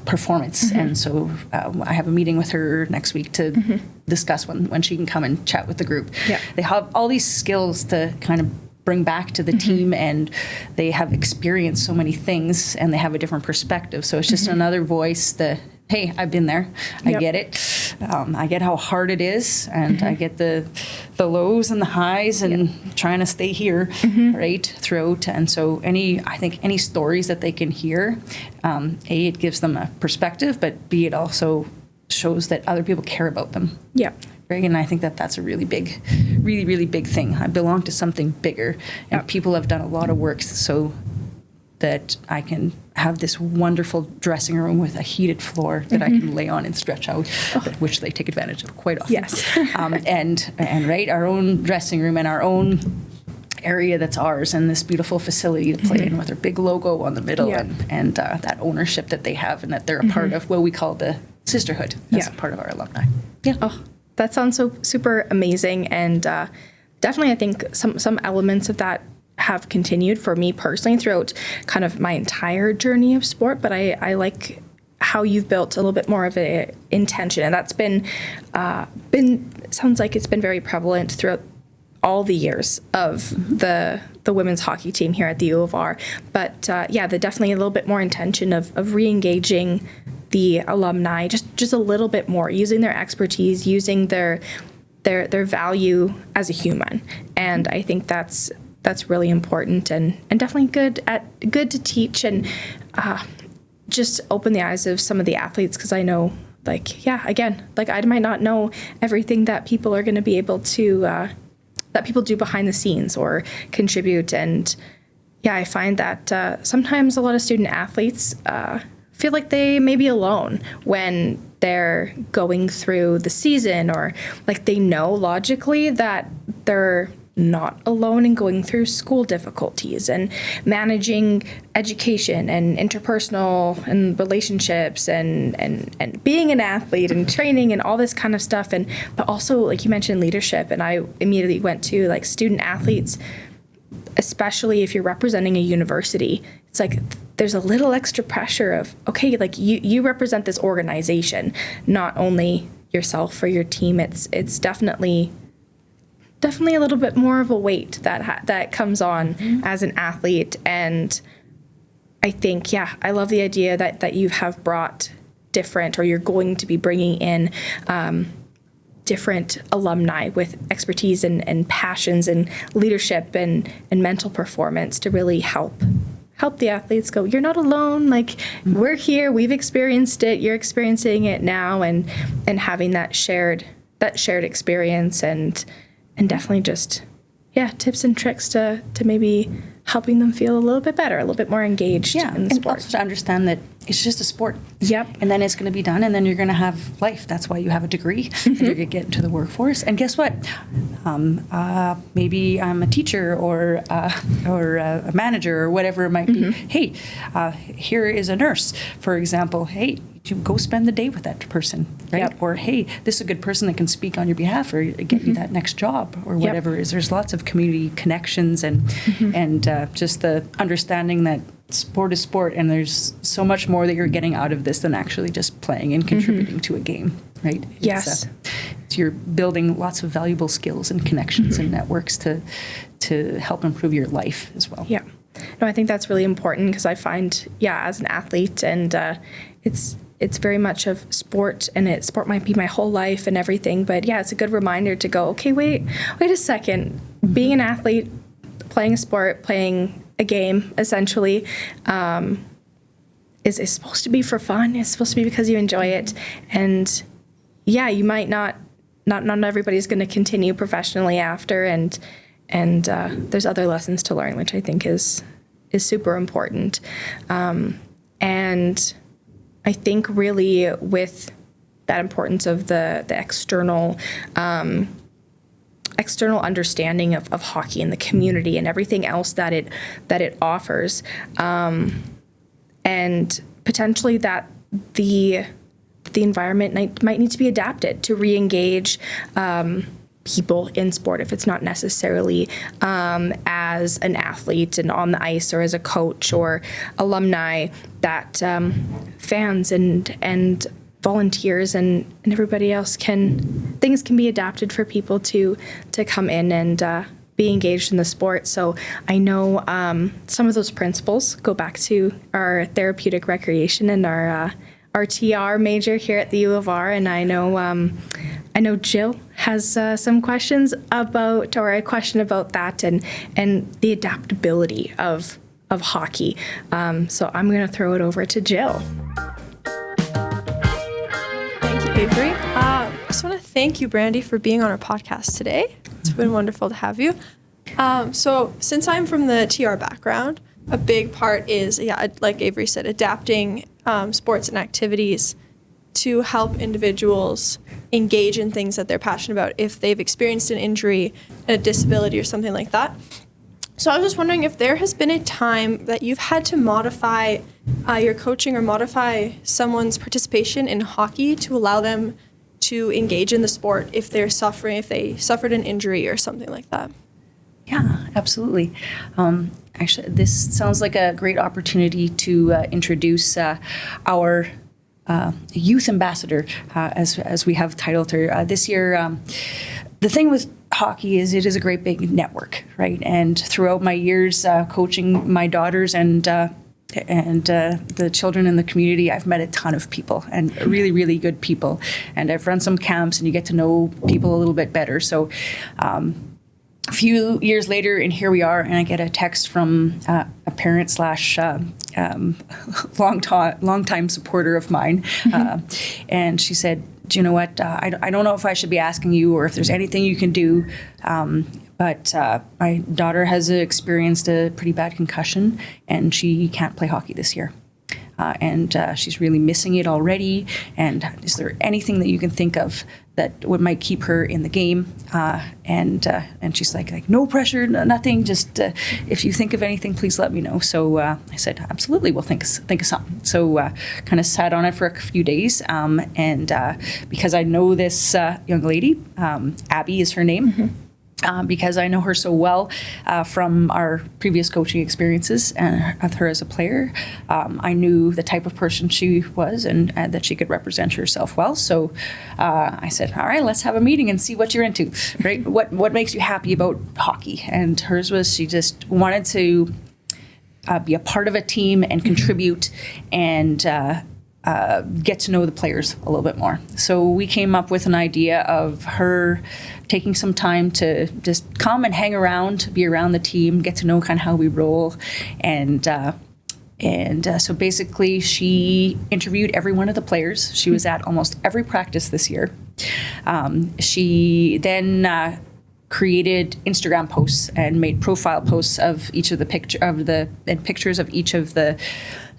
performance. And so I have a meeting with her next week to discuss when she can come and chat with the group. They have all these skills to kind of bring back to the team, and they have experienced so many things, and they have a different perspective. So it's just another voice that, hey, I've been there. I get it. I get how hard it is, and I get the lows and the highs, and trying to stay here, right, throughout. And so I think any stories that they can hear, A, it gives them a perspective, but B, it also shows that other people care about them. Right? And I think that's a really big, really, really big thing. I belong to something bigger, and people have done a lot of work so that I can have this wonderful dressing room with a heated floor that I can lay on and stretch out, which they take advantage of quite often. And right, our own dressing room and our own area that's ours, and this beautiful facility to play in with our big logo on the middle, and that ownership that they have and that they're a part of what we call the sisterhood as a part of our alumni. Oh, that sounds so super amazing, and definitely I think some elements of that have continued for me personally throughout kind of my entire journey of sport, but I like how you've built a little bit more of a intention, and that's been sounds like it's been very prevalent throughout all the years of the women's hockey team here at the U of R. But definitely a little bit more intention of re-engaging the alumni just a little bit more, using their expertise, using their value as a human, and I think that's really important and definitely good to teach and just open the eyes of some of the athletes, because I know I might not know everything that people are going to be able to that people do behind the scenes or contribute. And I find that sometimes a lot of student athletes feel like they may be alone when they're going through the season, or like they know logically that they're not alone in going through school difficulties and managing education and interpersonal and relationships and being an athlete and training and all this kind of stuff. But also, like you mentioned, leadership, and I immediately went to like student athletes, especially if you're representing a university. It's like there's a little extra pressure of, okay, like you represent this organization, not only yourself or your team. It's definitely a little bit more of a weight that comes on as an athlete. And I think, I love the idea that you have brought different, or you're going to be bringing in different alumni with expertise and passions and leadership and mental performance to really help the athletes go, you're not alone, like we're here, we've experienced it, you're experiencing it now, and having that shared experience and definitely just, tips and tricks to maybe helping them feel a little bit better, a little bit more engaged in the sport. And also to understand that it's just a sport. Yep. And then it's going to be done, and then you're going to have life. That's why you have a degree, and you're going to get into the workforce. And guess what? Maybe I'm a teacher or a manager or whatever it might be. Hey, here is a nurse, for example. Hey, you go spend the day with that person, right? Or hey, this is a good person that can speak on your behalf or get you that next job or whatever it is. There's lots of community connections and just the understanding that sport is sport, and there's so much more that you're getting out of this than actually just playing and contributing to a game, right? So you're building lots of valuable skills and connections and networks to help improve your life as well. Yeah. No, I think that's really important because I find, as an athlete, and it's very much of sport, and sport might be my whole life and everything. But it's a good reminder to go, okay, wait a second. Being an athlete, playing a sport, playing a game, essentially, is supposed to be for fun. It's supposed to be because you enjoy it. And you might not everybody's going to continue professionally after, and there's other lessons to learn, which I think is super important. And I think really with that importance of the external understanding of hockey and the community and everything else that it offers, and potentially that the environment might need to be adapted to re-engage people in sport if it's not necessarily as an athlete and on the ice or as a coach or alumni, that fans and volunteers and everybody else things can be adapted for people to come in and be engaged in the sport. So I know some of those principles go back to our therapeutic recreation and our TR major here at the U of R, and I know Jill has some questions about, or a question about that and the adaptability of hockey. So I'm going to throw it over to Jill. Thank you, Avery. I just want to thank you, Brandy, for being on our podcast today. It's been wonderful to have you. So since I'm from the TR background, a big part is, like Avery said, adapting sports and activities to help individuals engage in things that they're passionate about if they've experienced an injury, a disability, or something like that. So I was just wondering if there has been a time that you've had to modify your coaching or modify someone's participation in hockey to allow them to engage in the sport if they suffered an injury or something like that. Yeah, absolutely. Actually, this sounds like a great opportunity to introduce our youth ambassador, as we have titled her this year. The thing with hockey is it is a great big network, right? And throughout my years coaching my daughters and the children in the community, I've met a ton of people and really, really good people. And I've run some camps, and you get to know people a little bit better. So a few years later, and here we are, and I get a text from a parent slash long-time supporter of mine. And she said, do you know what? I don't know if I should be asking you or if there's anything you can do, but my daughter has experienced a pretty bad concussion, and she can't play hockey this year. And she's really missing it already. And is there anything that you can think of that might keep her in the game? And she's like no pressure, nothing. Just if you think of anything, please let me know. So I said, absolutely, we'll think of something. So kind of sat on it for a few days. And because I know this young lady, Abby is her name. Mm-hmm. Because I know her so well from our previous coaching experiences with her as a player. I knew the type of person she was and that she could represent herself well. So I said, all right, let's have a meeting and see what you're into, right? What makes you happy about hockey? And hers was she just wanted to be a part of a team and contribute and get to know the players a little bit more. So we came up with an idea of her taking some time to just come and hang around, be around the team, get to know kind of how we roll. And so basically she interviewed every one of the players. She was at almost every practice this year. She then created Instagram posts and made profile posts of each of the pictures of each of the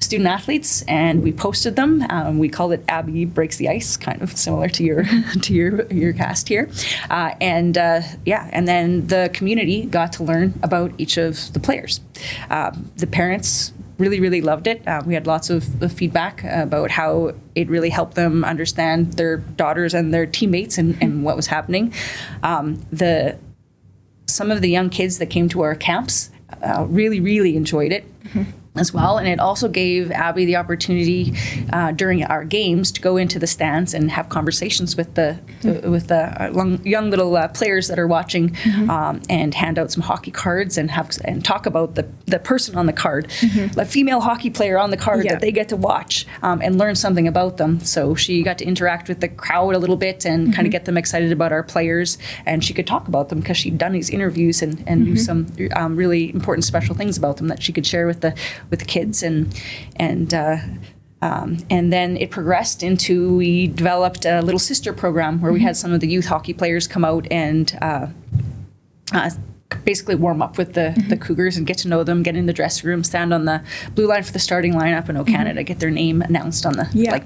student athletes, and we posted them. We called it Abby Breaks the Ice, kind of similar to your cast here. And then the community got to learn about each of the players. The parents really, really loved it. We had lots of feedback about how it really helped them understand their daughters and their teammates and what was happening. Some of the young kids that came to our camps really, really enjoyed it. Mm-hmm. as well. And it also gave Abby the opportunity during our games to go into the stands and have conversations with the young little players that are watching, and hand out some hockey cards and talk about the person on the card, the female hockey player on the card that they get to watch, and learn something about them. So she got to interact with the crowd a little bit and kind of get them excited about our players, and she could talk about them because she'd done these interviews and knew some really important special things about them that she could share with the kids, and then it progressed into, we developed a little sister program where we had some of the youth hockey players come out and basically warm up with the Cougars and get to know them, get in the dressing room, stand on the blue line for the starting lineup, and Canada, get their name announced on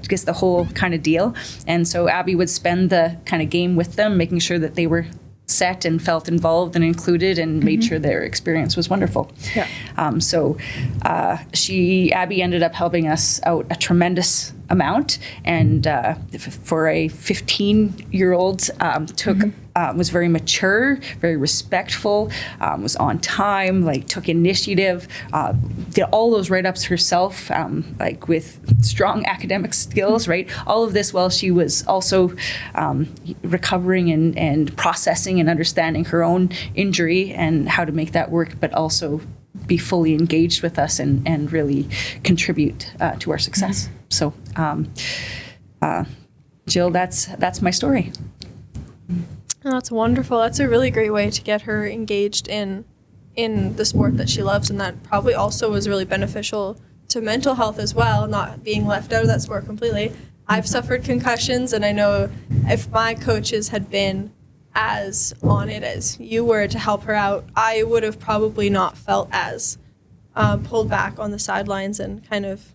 just the whole kind of deal. And so Abby would spend the kind of game with them, making sure that they were set and felt involved and included, and made sure their experience was wonderful. Abby ended up helping us out a tremendous amount, and for a 15-year-old, was very mature, very respectful, was on time, took initiative, did all those write-ups herself, with strong academic skills, right? All of this while she was also recovering and processing and understanding her own injury and how to make that work, but also be fully engaged with us and really contribute to our success. So, Jill, that's my story. Oh, that's wonderful. That's a really great way to get her engaged in the sport that she loves, and that probably also was really beneficial to mental health as well, not being left out of that sport completely. I've suffered concussions, and I know if my coaches had been as on it as you were to help her out, I would have probably not felt as pulled back on the sidelines and kind of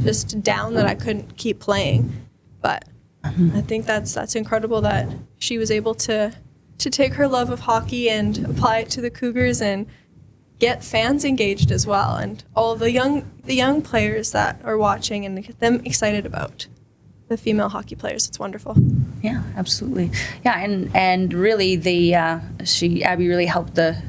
just down that I couldn't keep playing. But I think that's incredible that she was able to take her love of hockey and apply it to the Cougars and get fans engaged as well, and all the young players that are watching, and get them excited about the female hockey players. It's wonderful. Yeah, absolutely. Yeah, and really Abby really helped the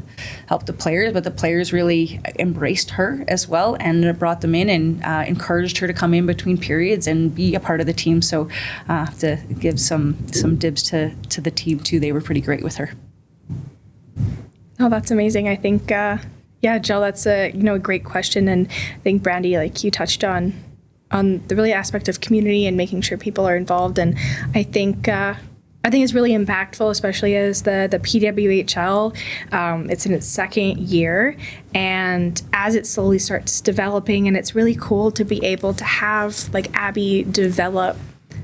players, but the players really embraced her as well and brought them in and encouraged her to come in between periods and be a part of the team. So I have to give some dibs to the team too. They were pretty great with her. Oh, that's amazing. I think, Jill, that's a great question, and I think Brandy, you touched on the really aspect of community and making sure people are involved, and I think it's really impactful, especially as the PWHL. It's in its second year, and as it slowly starts developing, and it's really cool to be able to have Abby develop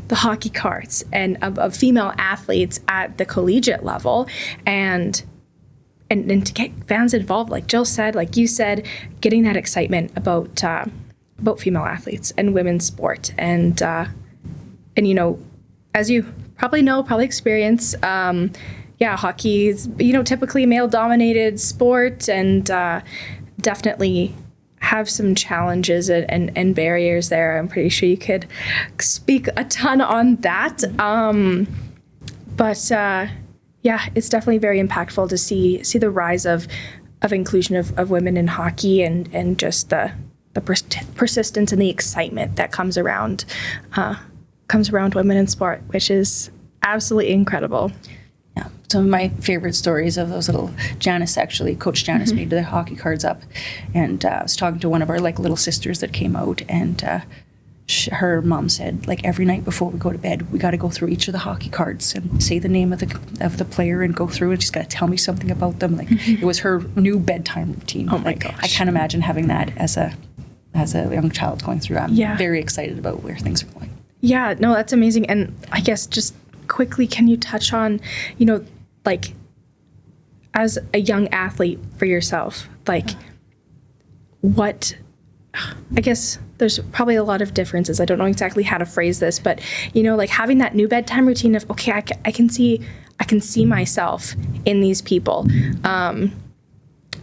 the hockey cards and of female athletes at the collegiate level, and to get fans involved, like Jill said, like you said, getting that excitement about female athletes and women's sport, and as you probably experience, hockey is typically a male-dominated sport, and definitely have some challenges and barriers there. I'm pretty sure you could speak a ton on that, but it's definitely very impactful to see the rise of inclusion of women in hockey, and just the persistence and the excitement that comes around women in sport, which is absolutely incredible. Yeah, some of my favorite stories of those little Coach Janice made the hockey cards up, and I was talking to one of our little sisters that came out, and her mom said, every night before we go to bed, we got to go through each of the hockey cards and say the name of the player and go through, and she's got to tell me something about them. It was her new bedtime routine. Oh my gosh! I can't imagine having that as a young child going through. I'm very excited about where things are going. Yeah, no, that's amazing. And I guess just quickly, can you touch on, as a young athlete for yourself, what, I guess there's probably a lot of differences. I don't know exactly how to phrase this, but, having that new bedtime routine of, okay, I can see myself in these people.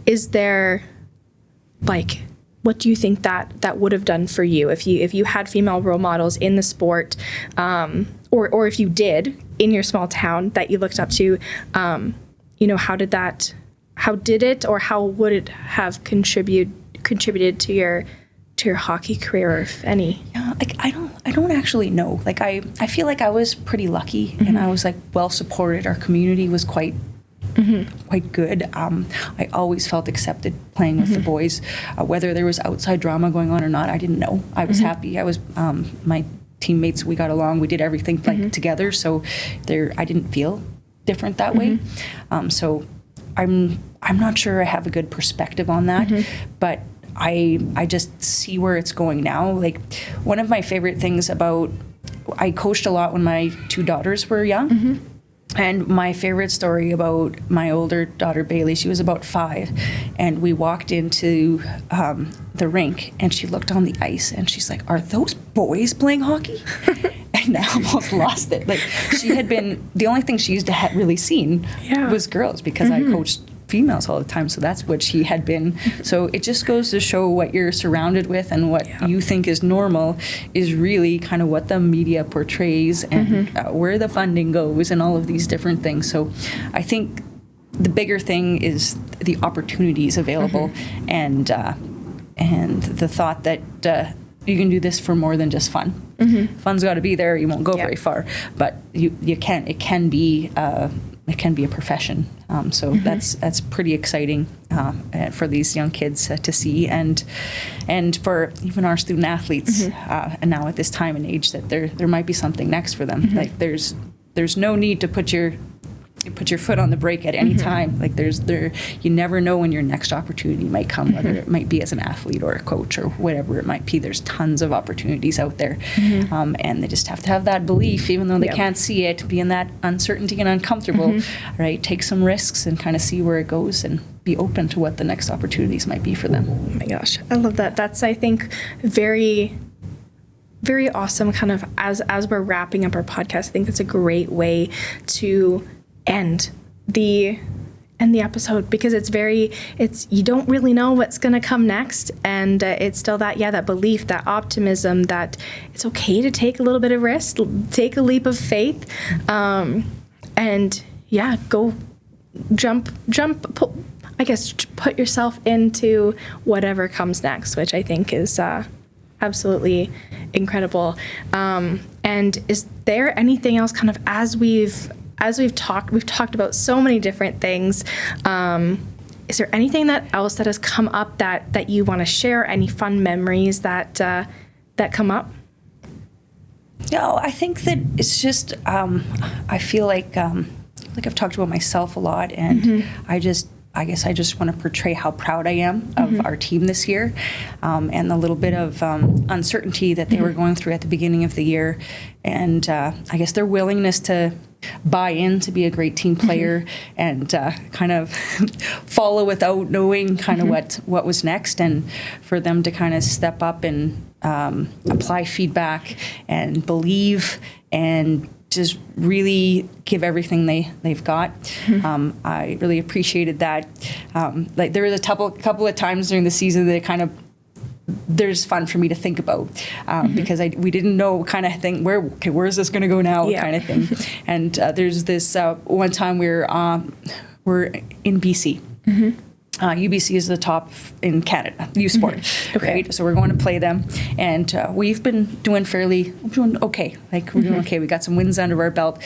Is there, what do you think that would have done for you if you had female role models in the sport, or if you did in your small town that you looked up to? How did it, or how would it have contributed to your hockey career, if any? Yeah, like I don't actually know. Like I feel like I was pretty lucky, and I was like well supported. Our community was quite good. I always felt accepted playing with the boys, whether there was outside drama going on or not. I didn't know. I was happy. I was my teammates. We got along. We did everything like together. So I didn't feel different that way. So I'm not sure I have a good perspective on that, but I just see where it's going now. Like one of my favorite things about, I coached a lot when my two daughters were young. And my favorite story about my older daughter, Bailey, she was about 5, and we walked into the rink, and she looked on the ice, and she's like, "Are those boys playing hockey?" And I almost lost it. Like, she had been, the only thing she used to have really seen was girls, because I coached females all the time, so that's what she had been. So it just goes to show what you're surrounded with and what you think is normal is really kind of what the media portrays, and where the funding goes and all of these different things. So I think the bigger thing is the opportunities available, and the thought that you can do this for more than just fun. Fun's got to be there. You won't go very far, but you can. It can be a profession. So that's pretty exciting for these young kids to see, and for even our student athletes, and now at this time and age, that there might be something next for them. Like there's no need to put your foot on the brake at any time. Like you never know when your next opportunity might come, whether it might be as an athlete or a coach or whatever it might be. There's tons of opportunities out there, and they just have to have that belief, even though they can't see it, be in that uncertainty and uncomfortable, right? Take some risks and kind of see where it goes, and be open to what the next opportunities might be for them. Oh my gosh, I love that. That's, I think, very, very awesome. Kind of as we're wrapping up our podcast, I think that's a great way to end the episode, because it's you don't really know what's going to come next, and it's still that belief, that optimism, that it's okay to take a little bit of risk, take a leap of faith, and go jump, I guess, put yourself into whatever comes next, which I think is absolutely incredible. And is there anything else, kind of, as we've talked about so many different things, is there anything else that has come up that you want to share? Any fun memories that come up? No, I think that it's just, I feel like I've talked about myself a lot, and I guess I just want to portray how proud I am of our team this year, and the little bit of uncertainty that they were going through at the beginning of the year, and I guess their willingness to buy in to be a great team player, and kind of follow without knowing kind of what was next, and for them to kind of step up and apply feedback and believe and just really give everything they've got. I really appreciated that. Like there was a couple of times during the season that kind of, there's fun for me to think about, because we didn't know, kind of thing, where is this going to go now, kind of thing. And there's this one time we're in BC. UBC is the top in Canada, U Sport, right? So we're going to play them, and we've been doing okay. Like, we're doing okay. We got some wins under our belt.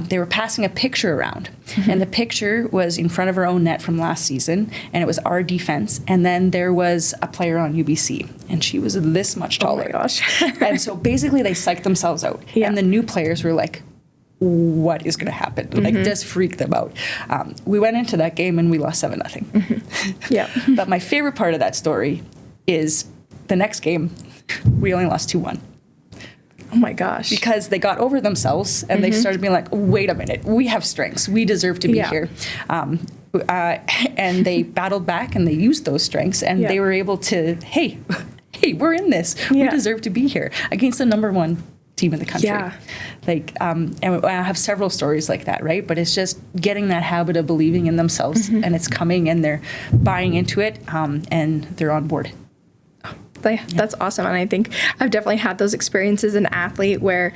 They were passing a picture around, and the picture was in front of our own net from last season, and it was our defense. And then there was a player on UBC, and she was this much taller. Oh my gosh! And so basically, they psyched themselves out, and the new players were like, what is going to happen? Like, just freak them out. We went into that game and we lost 7-0. But my favorite part of that story is the next game, we only lost 2-1. Oh my gosh. Because they got over themselves, and they started being like, wait a minute, we have strengths. We deserve to be here. And they battled back, and they used those strengths, and they were able to, hey, we're in this. We deserve to be here against the number one team in the country. Like, and I have several stories like that, right? But it's just getting that habit of believing in themselves, and it's coming, and they're buying into it, and they're on board. That's awesome. And I think I've definitely had those experiences as an athlete or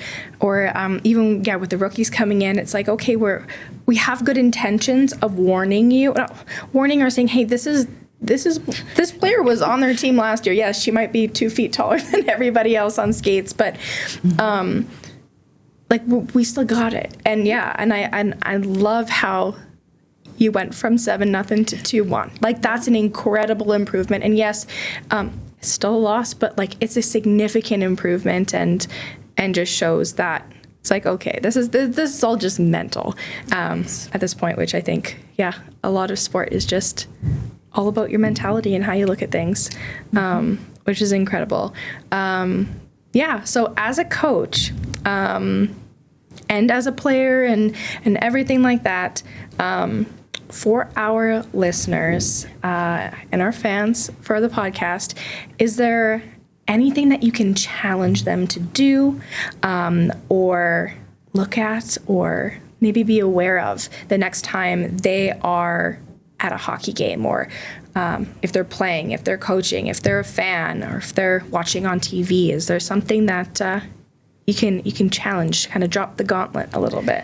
even with the rookies coming in, it's like, okay, we have good intentions of warning or saying, hey, this is this player was on their team last year. Yes, she might be 2 feet taller than everybody else on skates, but like we still got it. And yeah, and I love how you went from 7-0 to 2-1. Like that's an incredible improvement. And yes, it's still a loss, but like it's a significant improvement, and just shows that it's like, okay, this is all just mental at this point, which I think, yeah, a lot of sport is just all about your mentality and how you look at things, which is incredible. Yeah, so as a coach and as a player and everything like that, for our listeners and our fans for the podcast, is there anything that you can challenge them to do or look at or maybe be aware of the next time they are at a hockey game, or if they're playing, if they're coaching, if they're a fan, or if they're watching on TV? Is there something that you can challenge, kind of drop the gauntlet a little bit?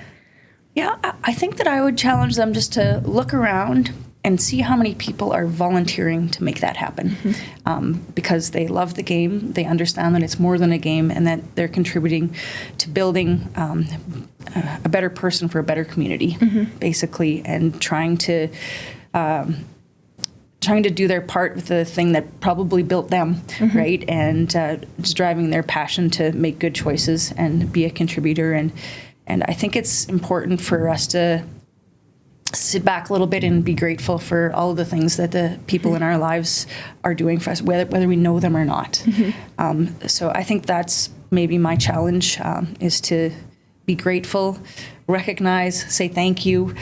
Yeah, I think that I would challenge them just to look around and see how many people are volunteering to make that happen, because they love the game, they understand that it's more than a game, and that they're contributing to building a better person for a better community, basically, and trying to do their part with the thing that probably built them, right? And just driving their passion to make good choices and be a contributor. And I think it's important for us to sit back a little bit and be grateful for all of the things that the people in our lives are doing for us, whether we know them or not. So I think that's maybe my challenge, is to be grateful, recognize, say thank you,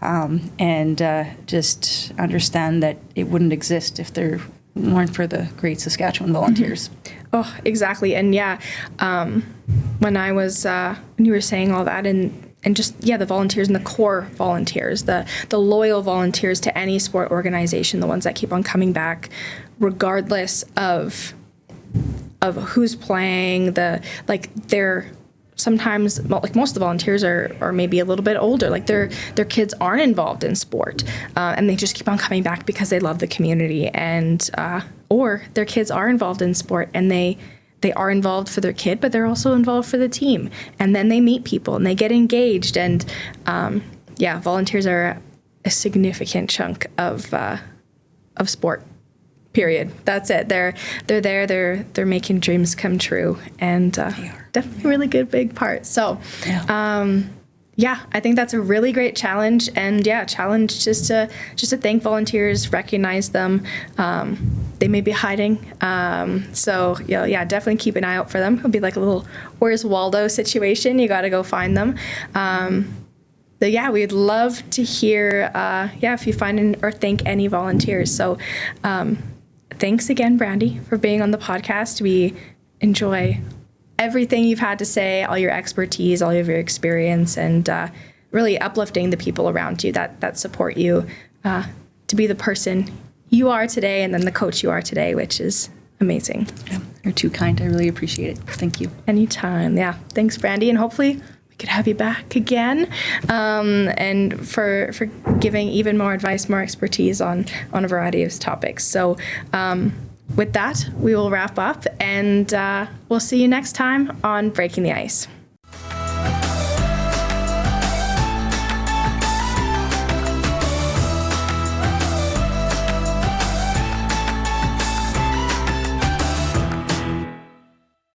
and just understand that it wouldn't exist if there weren't for the great Saskatchewan volunteers. Oh, exactly. And yeah, when I was, when you were saying all that, and just, yeah, the volunteers and the core volunteers, the loyal volunteers to any sport organization, the ones that keep on coming back, regardless of who's playing, they're sometimes, like most of the volunteers are maybe a little bit older, like their kids aren't involved in sport, and they just keep on coming back because they love the community, and or their kids are involved in sport and they are involved for their kid, but they're also involved for the team, and then they meet people and they get engaged, and yeah, volunteers are a significant chunk of sport. Period. That's it. They're there. They're making dreams come true, and definitely a really good big part. So, yeah, I think that's a really great challenge, and yeah, challenge just to thank volunteers, recognize them. They may be hiding, so yeah, definitely keep an eye out for them. It'll be like a little Where's Waldo situation. You got to go find them. But yeah, we'd love to hear, if you find or thank any volunteers. So thanks again, Brandy, for being on the podcast. We enjoy everything you've had to say, all your expertise, all of your experience, and really uplifting the people around you that support you to be the person you are today, and then the coach you are today, which is amazing. Yeah, you're too kind. I really appreciate it. Thank you. Anytime. Yeah. Thanks, Brandy. And hopefully we could have you back again, and for giving even more advice, more expertise on a variety of topics. So with that, we will wrap up, and we'll see you next time on Breaking the Ice.